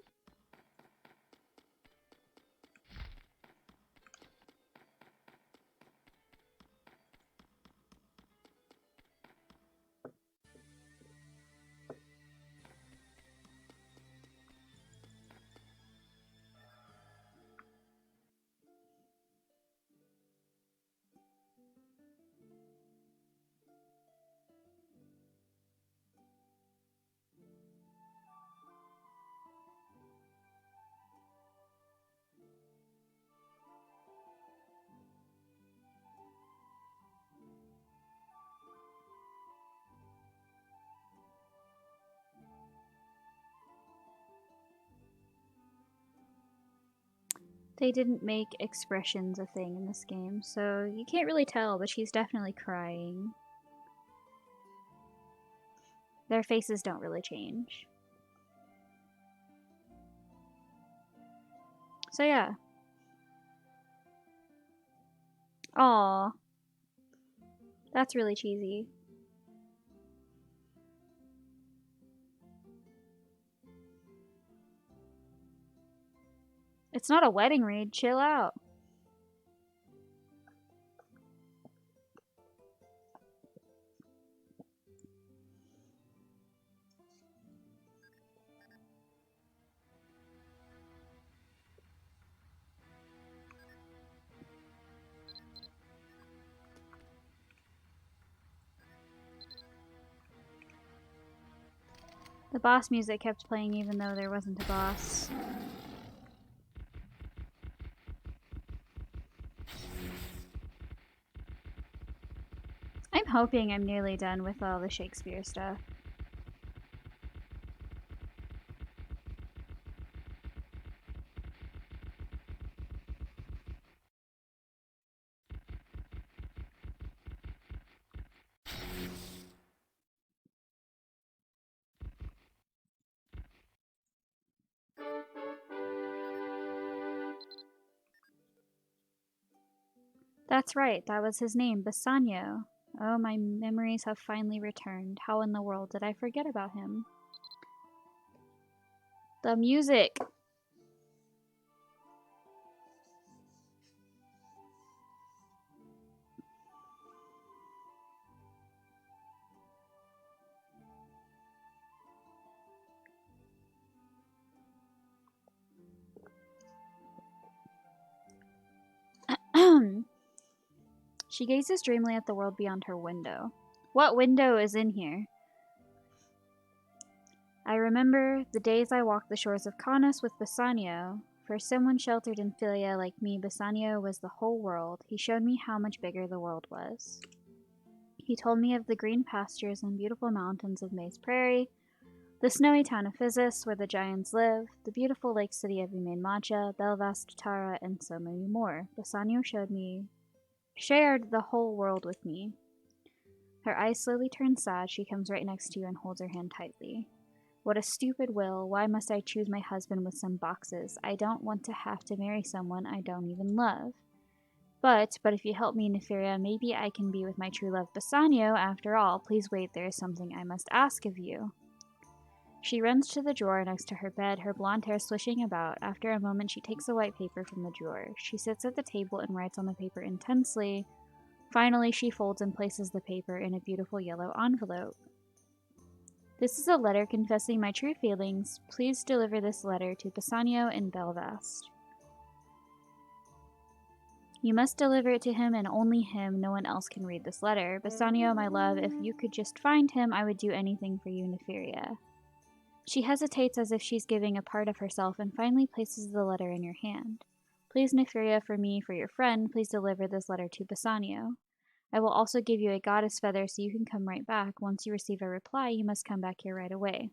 They didn't make expressions a thing in this game, so you can't really tell, but she's definitely crying. Their faces don't really change. So yeah. Aw. That's really cheesy. It's not a wedding raid, chill out. The boss music kept playing even though there wasn't a boss. I'm hoping I'm nearly done with all the Shakespeare stuff. That's right, that was his name, Bassanio. Oh, my memories have finally returned. How in the world did I forget about him? The music! She gazes dreamily at the world beyond her window. What window is in here? I remember the days I walked the shores of Kaunas with Bassanio. For someone sheltered in Philia like me, Bassanio was the whole world. He showed me how much bigger the world was. He told me of the green pastures and beautiful mountains of Maze Prairie, the snowy town of Physis, where the giants live, the beautiful lake city of Macha, Belvast, Tara, and so many more. Bassanio shared the whole world with me. Her eyes slowly turn sad. She comes right next to you and holds her hand tightly. What a stupid will. Why must I choose my husband with some boxes? I don't want to have to marry someone I don't even love. But if you help me, Neferia, maybe I can be with my true love, Bassanio. After all, please wait, there is something I must ask of you. She runs to the drawer next to her bed, her blonde hair swishing about. After a moment, she takes a white paper from the drawer. She sits at the table and writes on the paper intensely. Finally, she folds and places the paper in a beautiful yellow envelope. This is a letter confessing my true feelings. Please deliver this letter to Bassanio in Belvast. You must deliver it to him and only him. No one else can read this letter. Bassanio, my love, if you could just find him, I would do anything for you, Neferia. She hesitates as if she's giving a part of herself and finally places the letter in your hand. Please, Neferia, for me, for your friend, please deliver this letter to Bassanio. I will also give you a goddess feather so you can come right back. Once you receive a reply, you must come back here right away.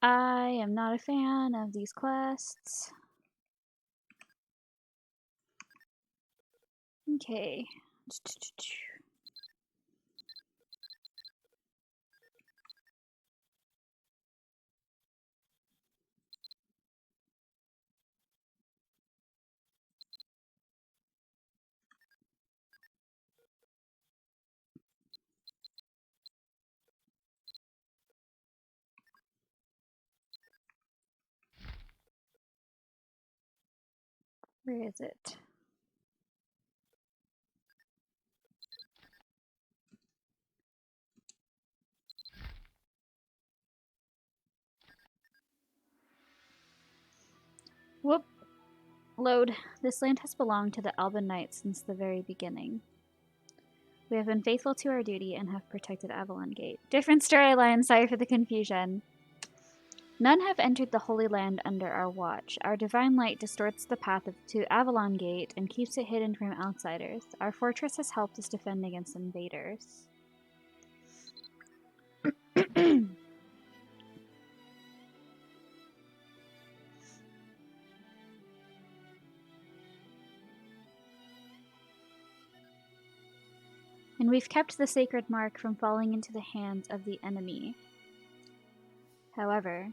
I am not a fan of these quests. Okay. Where is it? Whoop. Load. This land has belonged to the Alban Knights since the very beginning. We have been faithful to our duty and have protected Avalon Gate. Different storyline, sorry for the confusion. None have entered the Holy Land under our watch. Our divine light distorts the path to Avalon Gate and keeps it hidden from outsiders. Our fortress has helped us defend against invaders. And we've kept the sacred mark from falling into the hands of the enemy. However,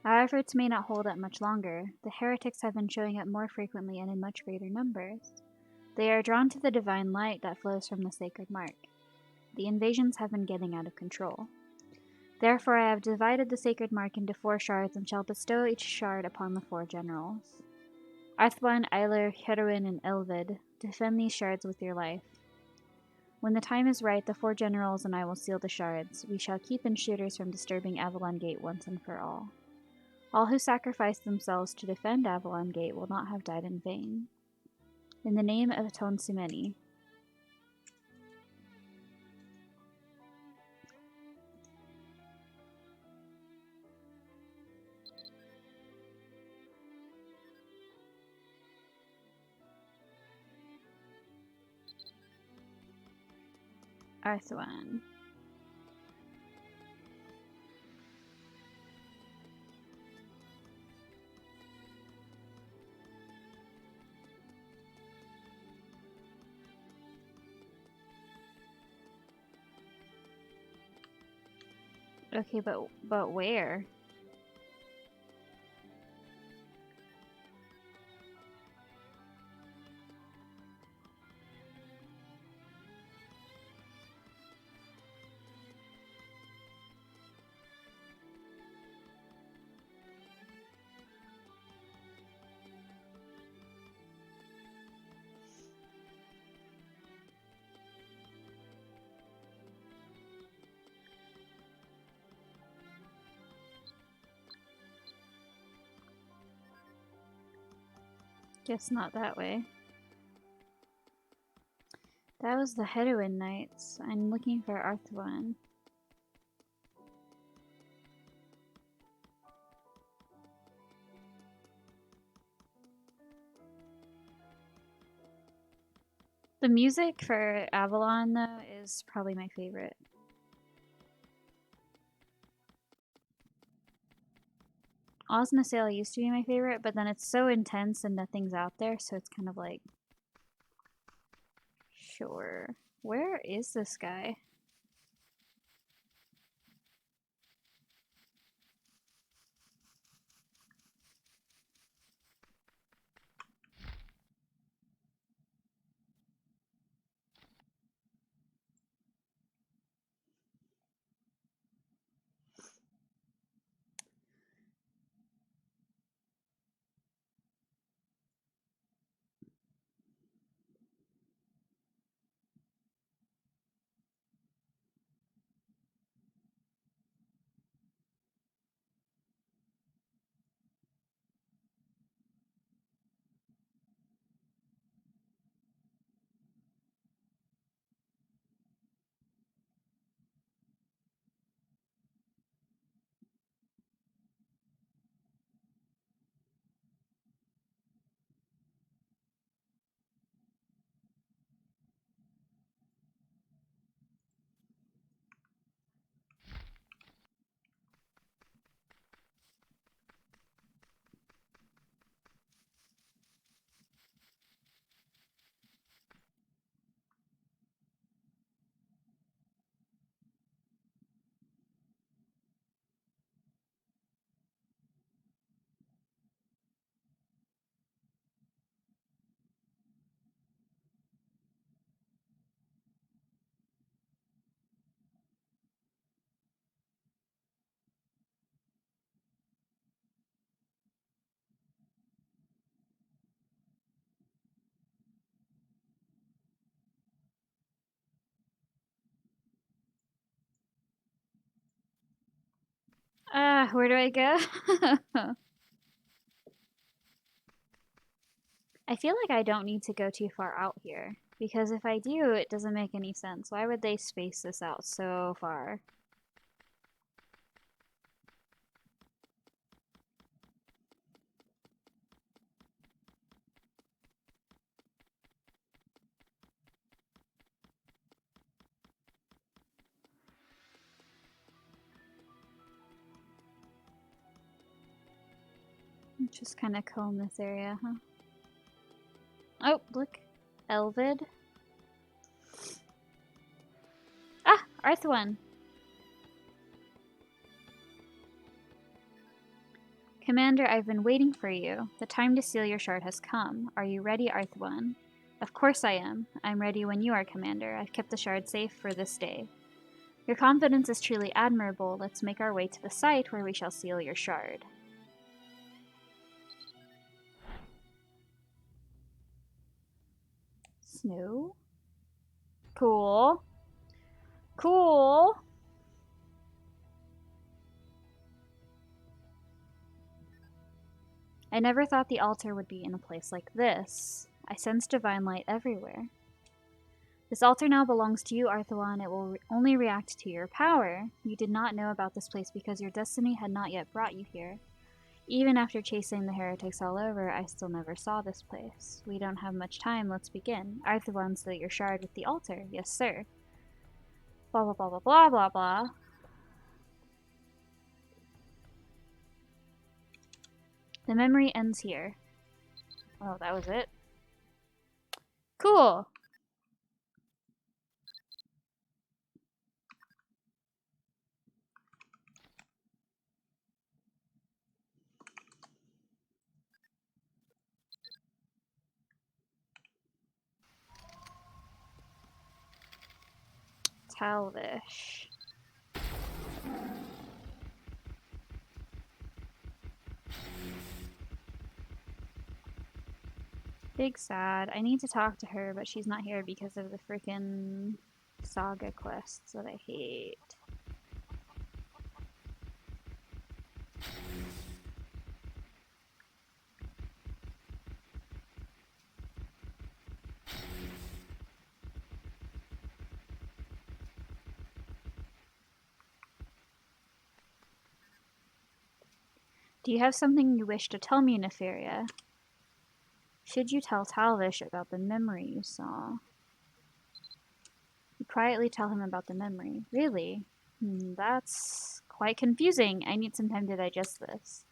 our efforts may not hold up much longer. The heretics have been showing up more frequently and in much greater numbers. They are drawn to the divine light that flows from the sacred mark. The invasions have been getting out of control. Therefore I have divided the sacred mark into 4 shards and shall bestow each shard upon the 4 generals. Arthwan, Eiler, Heroin, and Elvid, defend these shards with your life. When the time is right, the 4 generals and I will seal the shards. We shall keep intruders from disturbing Avalon Gate once and for all. All who sacrifice themselves to defend Avalon Gate will not have died in vain. In the name of Aton Sumeni. Arthwan. Okay, but where? Guess not that way. That was the Heroin Knights. I'm looking for Arthwan. The music for Avalon, though, is probably my favorite. Osnasail used to be my favorite, but then it's so intense and nothing's out there, so it's kind of like... Sure. Where is this guy? Where do I go? I feel like I don't need to go too far out here, because if I do, it doesn't make any sense. Why would they space this out so far? Just kind of comb this area, huh? Oh, look. Elvid. Ah! Arthwan! Commander, I've been waiting for you. The time to seal your shard has come. Are you ready, Arthwan? Of course I am. I'm ready when you are, Commander. I've kept the shard safe for this day. Your confidence is truly admirable. Let's make our way to the site where we shall seal your shard. Snow? Cool. Cool! I never thought the altar would be in a place like this. I sense divine light everywhere. This altar now belongs to you, Arthuan. It will only react to your power. You did not know about this place because your destiny had not yet brought you here. Even after chasing the heretics all over, I still never saw this place. We don't have much time, let's begin. Arthuan, seal your shard with the altar. Yes, sir. Blah, blah, blah, blah, blah, blah, blah. The memory ends here. Oh, that was it? Cool! Talvish. Big sad. I need to talk to her, but she's not here because of the freaking saga quests that I hate. Do you have something you wish to tell me, Nefaria? Should you tell Talvish about the memory you saw? You quietly tell him about the memory. Really? That's quite confusing. I need some time to digest this.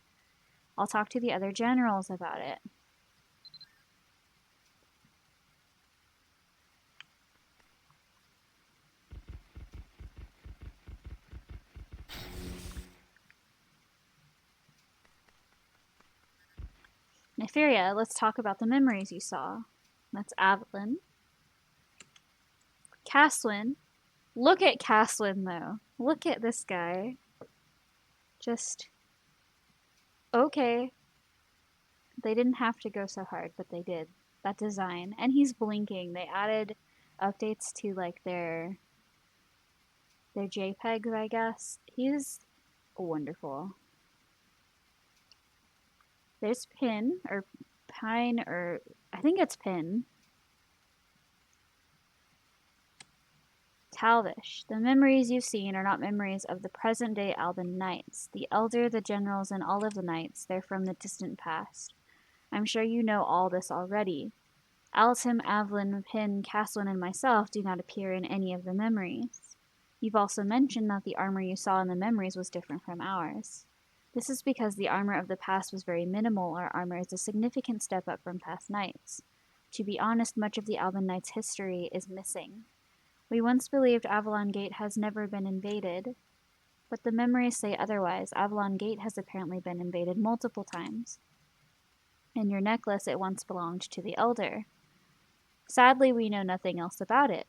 I'll talk to the other generals about it. Nefaria, let's talk about the memories you saw. That's Avalyn. Caslin. Look at Caslin, though. Look at this guy. Just... okay. They didn't have to go so hard, but they did. That design. And he's blinking. They added updates to, like, their JPEGs, I guess. He's wonderful. There's Pin, or Pine, or I think it's Pin. Talvish. The memories you've seen are not memories of the present-day Alban Knights. The Elder, the Generals, and all of the Knights, they're from the distant past. I'm sure you know all this already. Altum, Avalyn, Pin, Caslin, and myself do not appear in any of the memories. You've also mentioned that the armor you saw in the memories was different from ours. This is because the armor of the past was very minimal. Our armor is a significant step up from past knights. To be honest, much of the Alban Knights' history is missing. We once believed Avalon Gate has never been invaded, but the memories say otherwise. Avalon Gate has apparently been invaded multiple times. In your necklace, it once belonged to the Elder. Sadly, we know nothing else about it.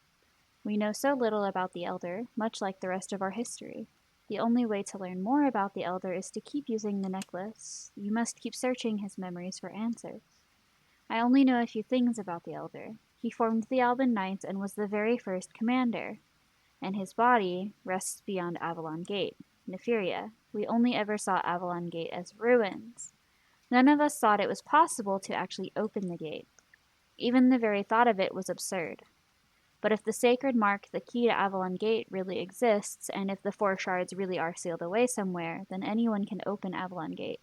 We know so little about the Elder, much like the rest of our history. The only way to learn more about the Elder is to keep using the necklace. You must keep searching his memories for answers. I only know a few things about the Elder. He formed the Alban Knights and was the very first commander. And his body rests beyond Avalon Gate, Nefaria. We only ever saw Avalon Gate as ruins. None of us thought it was possible to actually open the gate. Even the very thought of it was absurd. But if the sacred mark, the key to Avalon Gate, really exists, and if the 4 shards really are sealed away somewhere, then anyone can open Avalon Gate.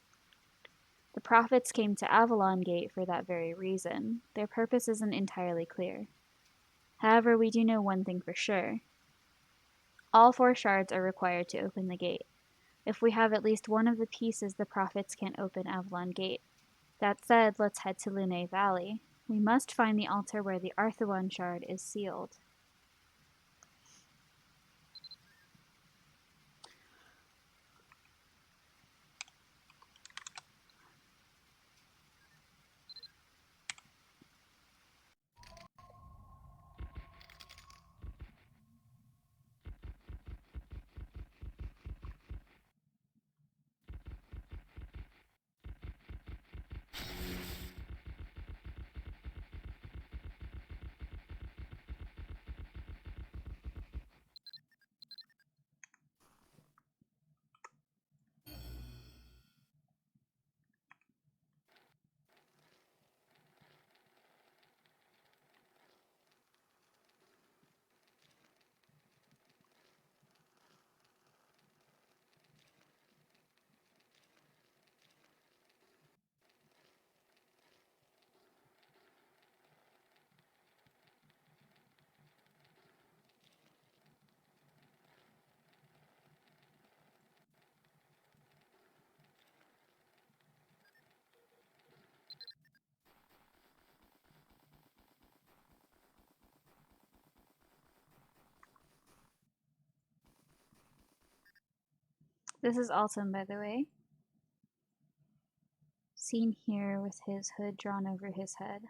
The prophets came to Avalon Gate for that very reason. Their purpose isn't entirely clear. However, we do know one thing for sure. All 4 shards are required to open the gate. If we have at least one of the pieces, the prophets can't open Avalon Gate. That said, let's head to Lune Valley. We must find the altar where the Arthuan shard is sealed. This is Alton, by the way. Seen here with his hood drawn over his head.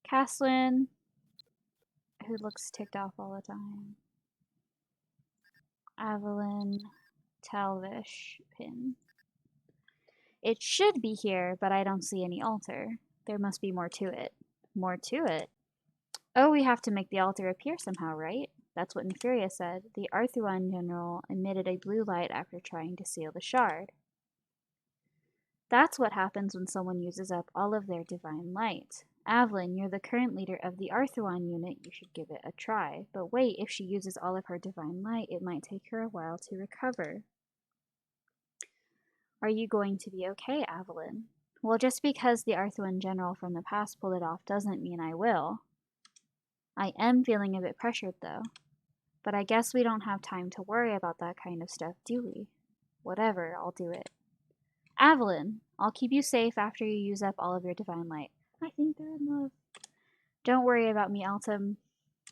Caslin, who looks ticked off all the time. Evelyn, Talvish, Pin. It should be here, but I don't see any altar. There must be more to it. More to it? Oh, we have to make the altar appear somehow, right? That's what Neferia said. The Arthuan general emitted a blue light after trying to seal the shard. That's what happens when someone uses up all of their divine light. Evelyn, you're the current leader of the Arthuan unit. You should give it a try. But wait, if she uses all of her divine light, it might take her a while to recover. Are you going to be okay, Evelyn? Well, just because the Arthuan general from the past pulled it off doesn't mean I will. I am feeling a bit pressured, though. But I guess we don't have time to worry about that kind of stuff, do we? Whatever, I'll do it. Evelyn, I'll keep you safe after you use up all of your divine light. I think they're in love. Don't worry about me, Altum.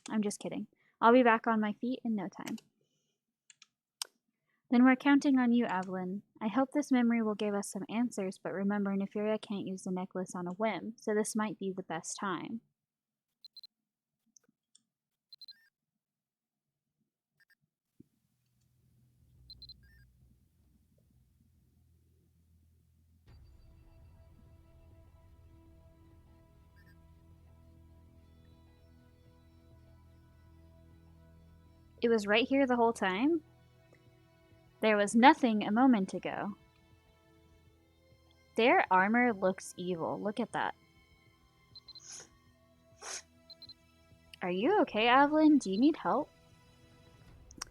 I'm just kidding. I'll be back on my feet in no time. Then we're counting on you, Evelyn. I hope this memory will give us some answers, but remember, Neferia can't use the necklace on a whim, so this might be the best time. It was right here the whole time? There was nothing a moment ago. Their armor looks evil. Look at that. Are you okay, Evelyn? Do you need help?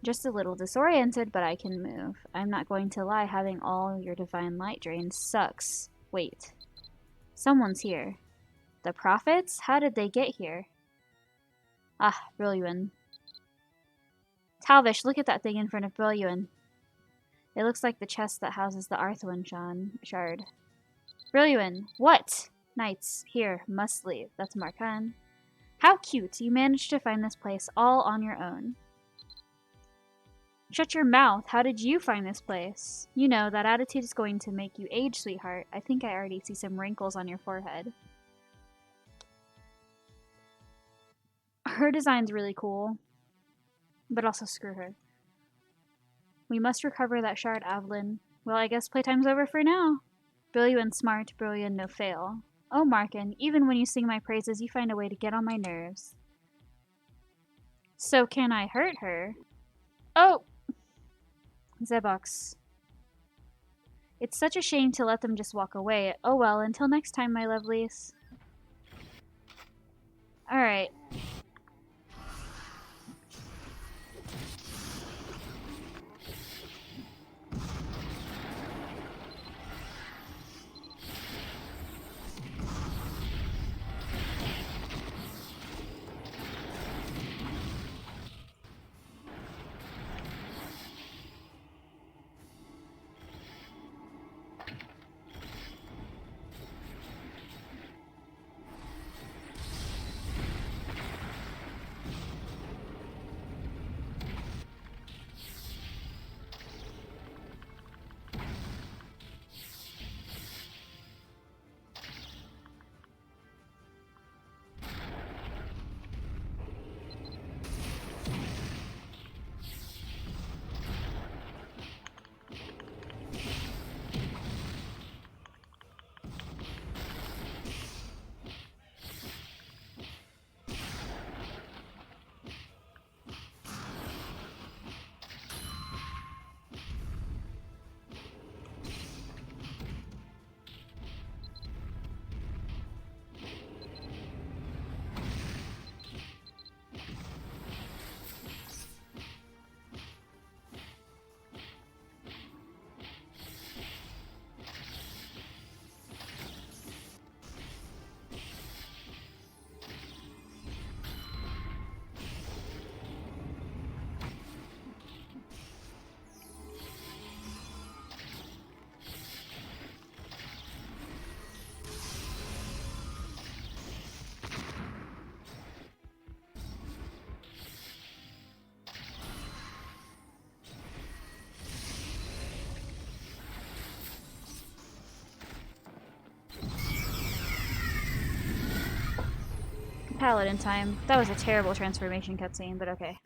Just a little disoriented, but I can move. I'm not going to lie, having all your divine light drained sucks. Wait. Someone's here. The prophets? How did they get here? Ah, Brilliant. Talvish, look at that thing in front of Brilliant. It looks like the chest that houses the Arthuan shard. Brilliant! What? Knights, here, must leave. That's Markan. How cute! You managed to find this place all on your own. Shut your mouth! How did you find this place? You know, that attitude is going to make you age, sweetheart. I think I already see some wrinkles on your forehead. Her design's really cool. But also screw her. We must recover that shard, Evelyn. Well, I guess playtime's over for now. Brilliant smart, brilliant no fail. Oh, Markin, even when you sing my praises, you find a way to get on my nerves. So can I hurt her? Oh! Zebox. It's such a shame to let them just walk away. Oh well, until next time, my lovelies. Alright. paladin time. That was a terrible transformation cutscene, but okay.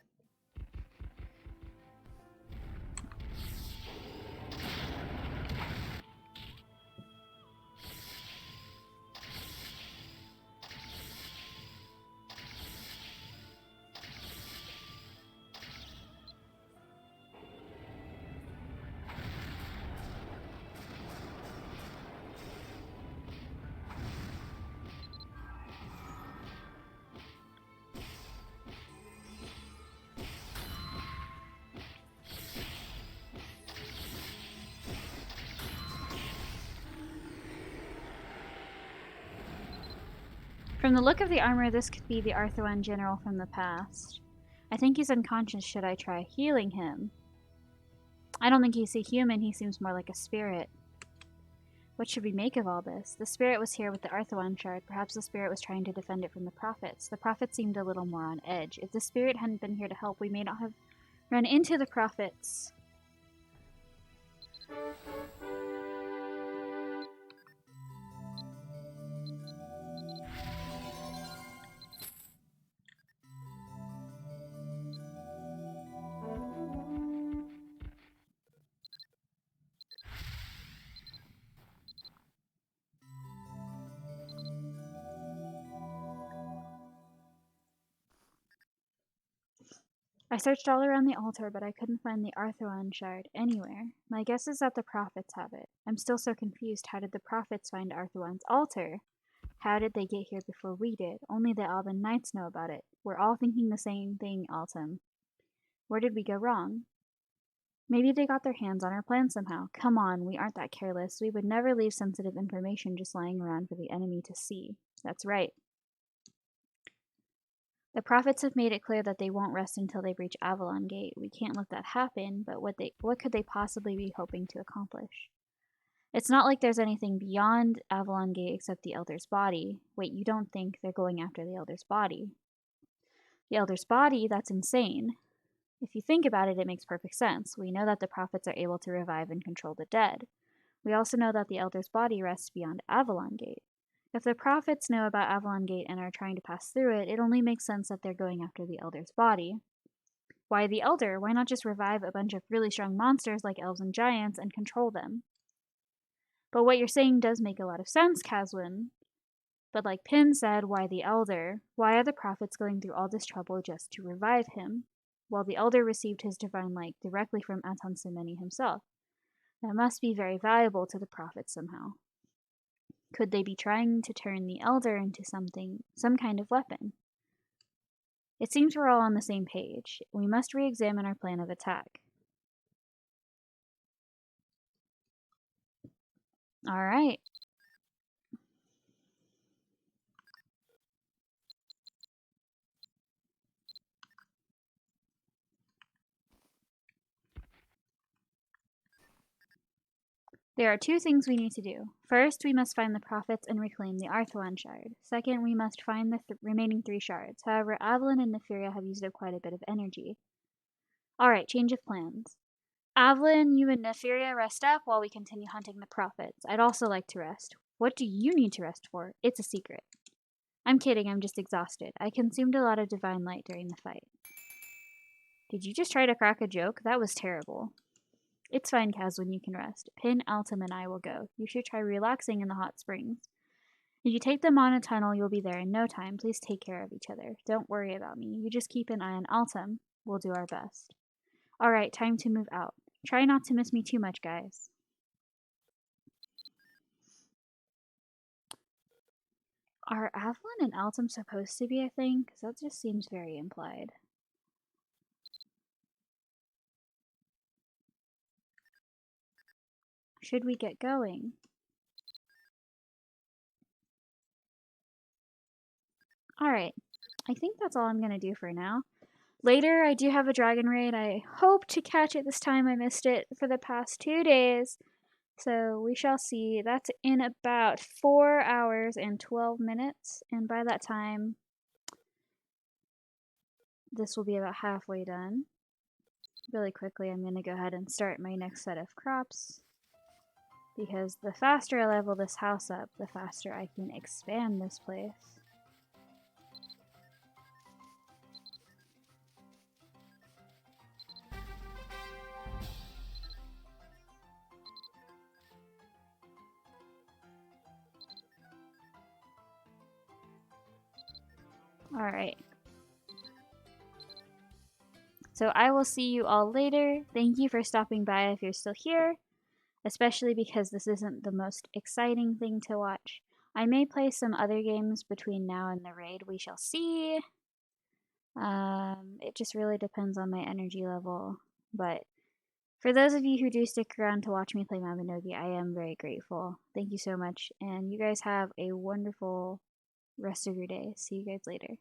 From the look of the armor, this could be the Arthuan general from the past. I think he's unconscious. Should I try healing him? I don't think he's a human. He seems more like a spirit. What should we make of all this? The spirit was here with the Arthuan shard. Perhaps the spirit was trying to defend it from the prophets. The prophets seemed a little more on edge. If the spirit hadn't been here to help, we may not have run into the prophets. I searched all around the altar, but I couldn't find the Arthuan shard anywhere. My guess is that the prophets have it. I'm still so confused. How did the prophets find Arthuan's altar? How did they get here before we did? Only the Alban Knights know about it. We're all thinking the same thing, Altum. Where did we go wrong? Maybe they got their hands on our plan somehow. Come on, we aren't that careless. We would never leave sensitive information just lying around for the enemy to see. That's right. The prophets have made it clear that they won't rest until they reach Avalon Gate. We can't let that happen, but what could they possibly be hoping to accomplish? It's not like there's anything beyond Avalon Gate except the Elder's body. Wait, you don't think they're going after the Elder's body? The Elder's body? That's insane. If you think about it, it makes perfect sense. We know that the prophets are able to revive and control the dead. We also know that the Elder's body rests beyond Avalon Gate. If the prophets know about Avalon Gate and are trying to pass through it, it only makes sense that they're going after the Elder's body. Why the Elder? Why not just revive a bunch of really strong monsters like elves and giants and control them? But what you're saying does make a lot of sense, Caswin. But like Pin said, why the Elder? Why are the prophets going through all this trouble just to revive him? Well, the Elder received his divine light directly from Aton Semeni himself. That must be very valuable to the prophets somehow. Could they be trying to turn the Elder into some kind of weapon? It seems we're all on the same page. We must re-examine our plan of attack. Alright. There are two things we need to do. First, we must find the prophets and reclaim the Arthuan shard. Second, we must find the remaining 3 shards. However, Avalon and Neferia have used up quite a bit of energy. Alright, change of plans. Avalon, you and Neferia rest up while we continue hunting the prophets. I'd also like to rest. What do you need to rest for? It's a secret. I'm kidding, I'm just exhausted. I consumed a lot of divine light during the fight. Did you just try to crack a joke? That was terrible. It's fine, Caswin, you can rest. Pin, Altum, and I will go. You should try relaxing in the hot springs. If you take them on a tunnel, you'll be there in no time. Please take care of each other. Don't worry about me. You just keep an eye on Altum. We'll do our best. Alright, time to move out. Try not to miss me too much, guys. Are Avalon and Altum supposed to be a thing? Because that just seems very implied. Should we get going? Alright, I think that's all I'm going to do for now. Later, I do have a dragon raid. I hope to catch it this time. I missed it for the past 2 days. So we shall see. That's in about 4 hours and 12 minutes. And by that time, this will be about halfway done. Really quickly, I'm going to go ahead and start my next set of crops. Because the faster I level this house up, the faster I can expand this place. Alright. So I will see you all later. Thank you for stopping by if you're still here, especially because this isn't the most exciting thing to watch. I may play some other games between now and the raid. We shall see. It just really depends on my energy level. But for those of you who do stick around to watch me play Mabinogi, I am very grateful. Thank you so much, and you guys have a wonderful rest of your day. See you guys later.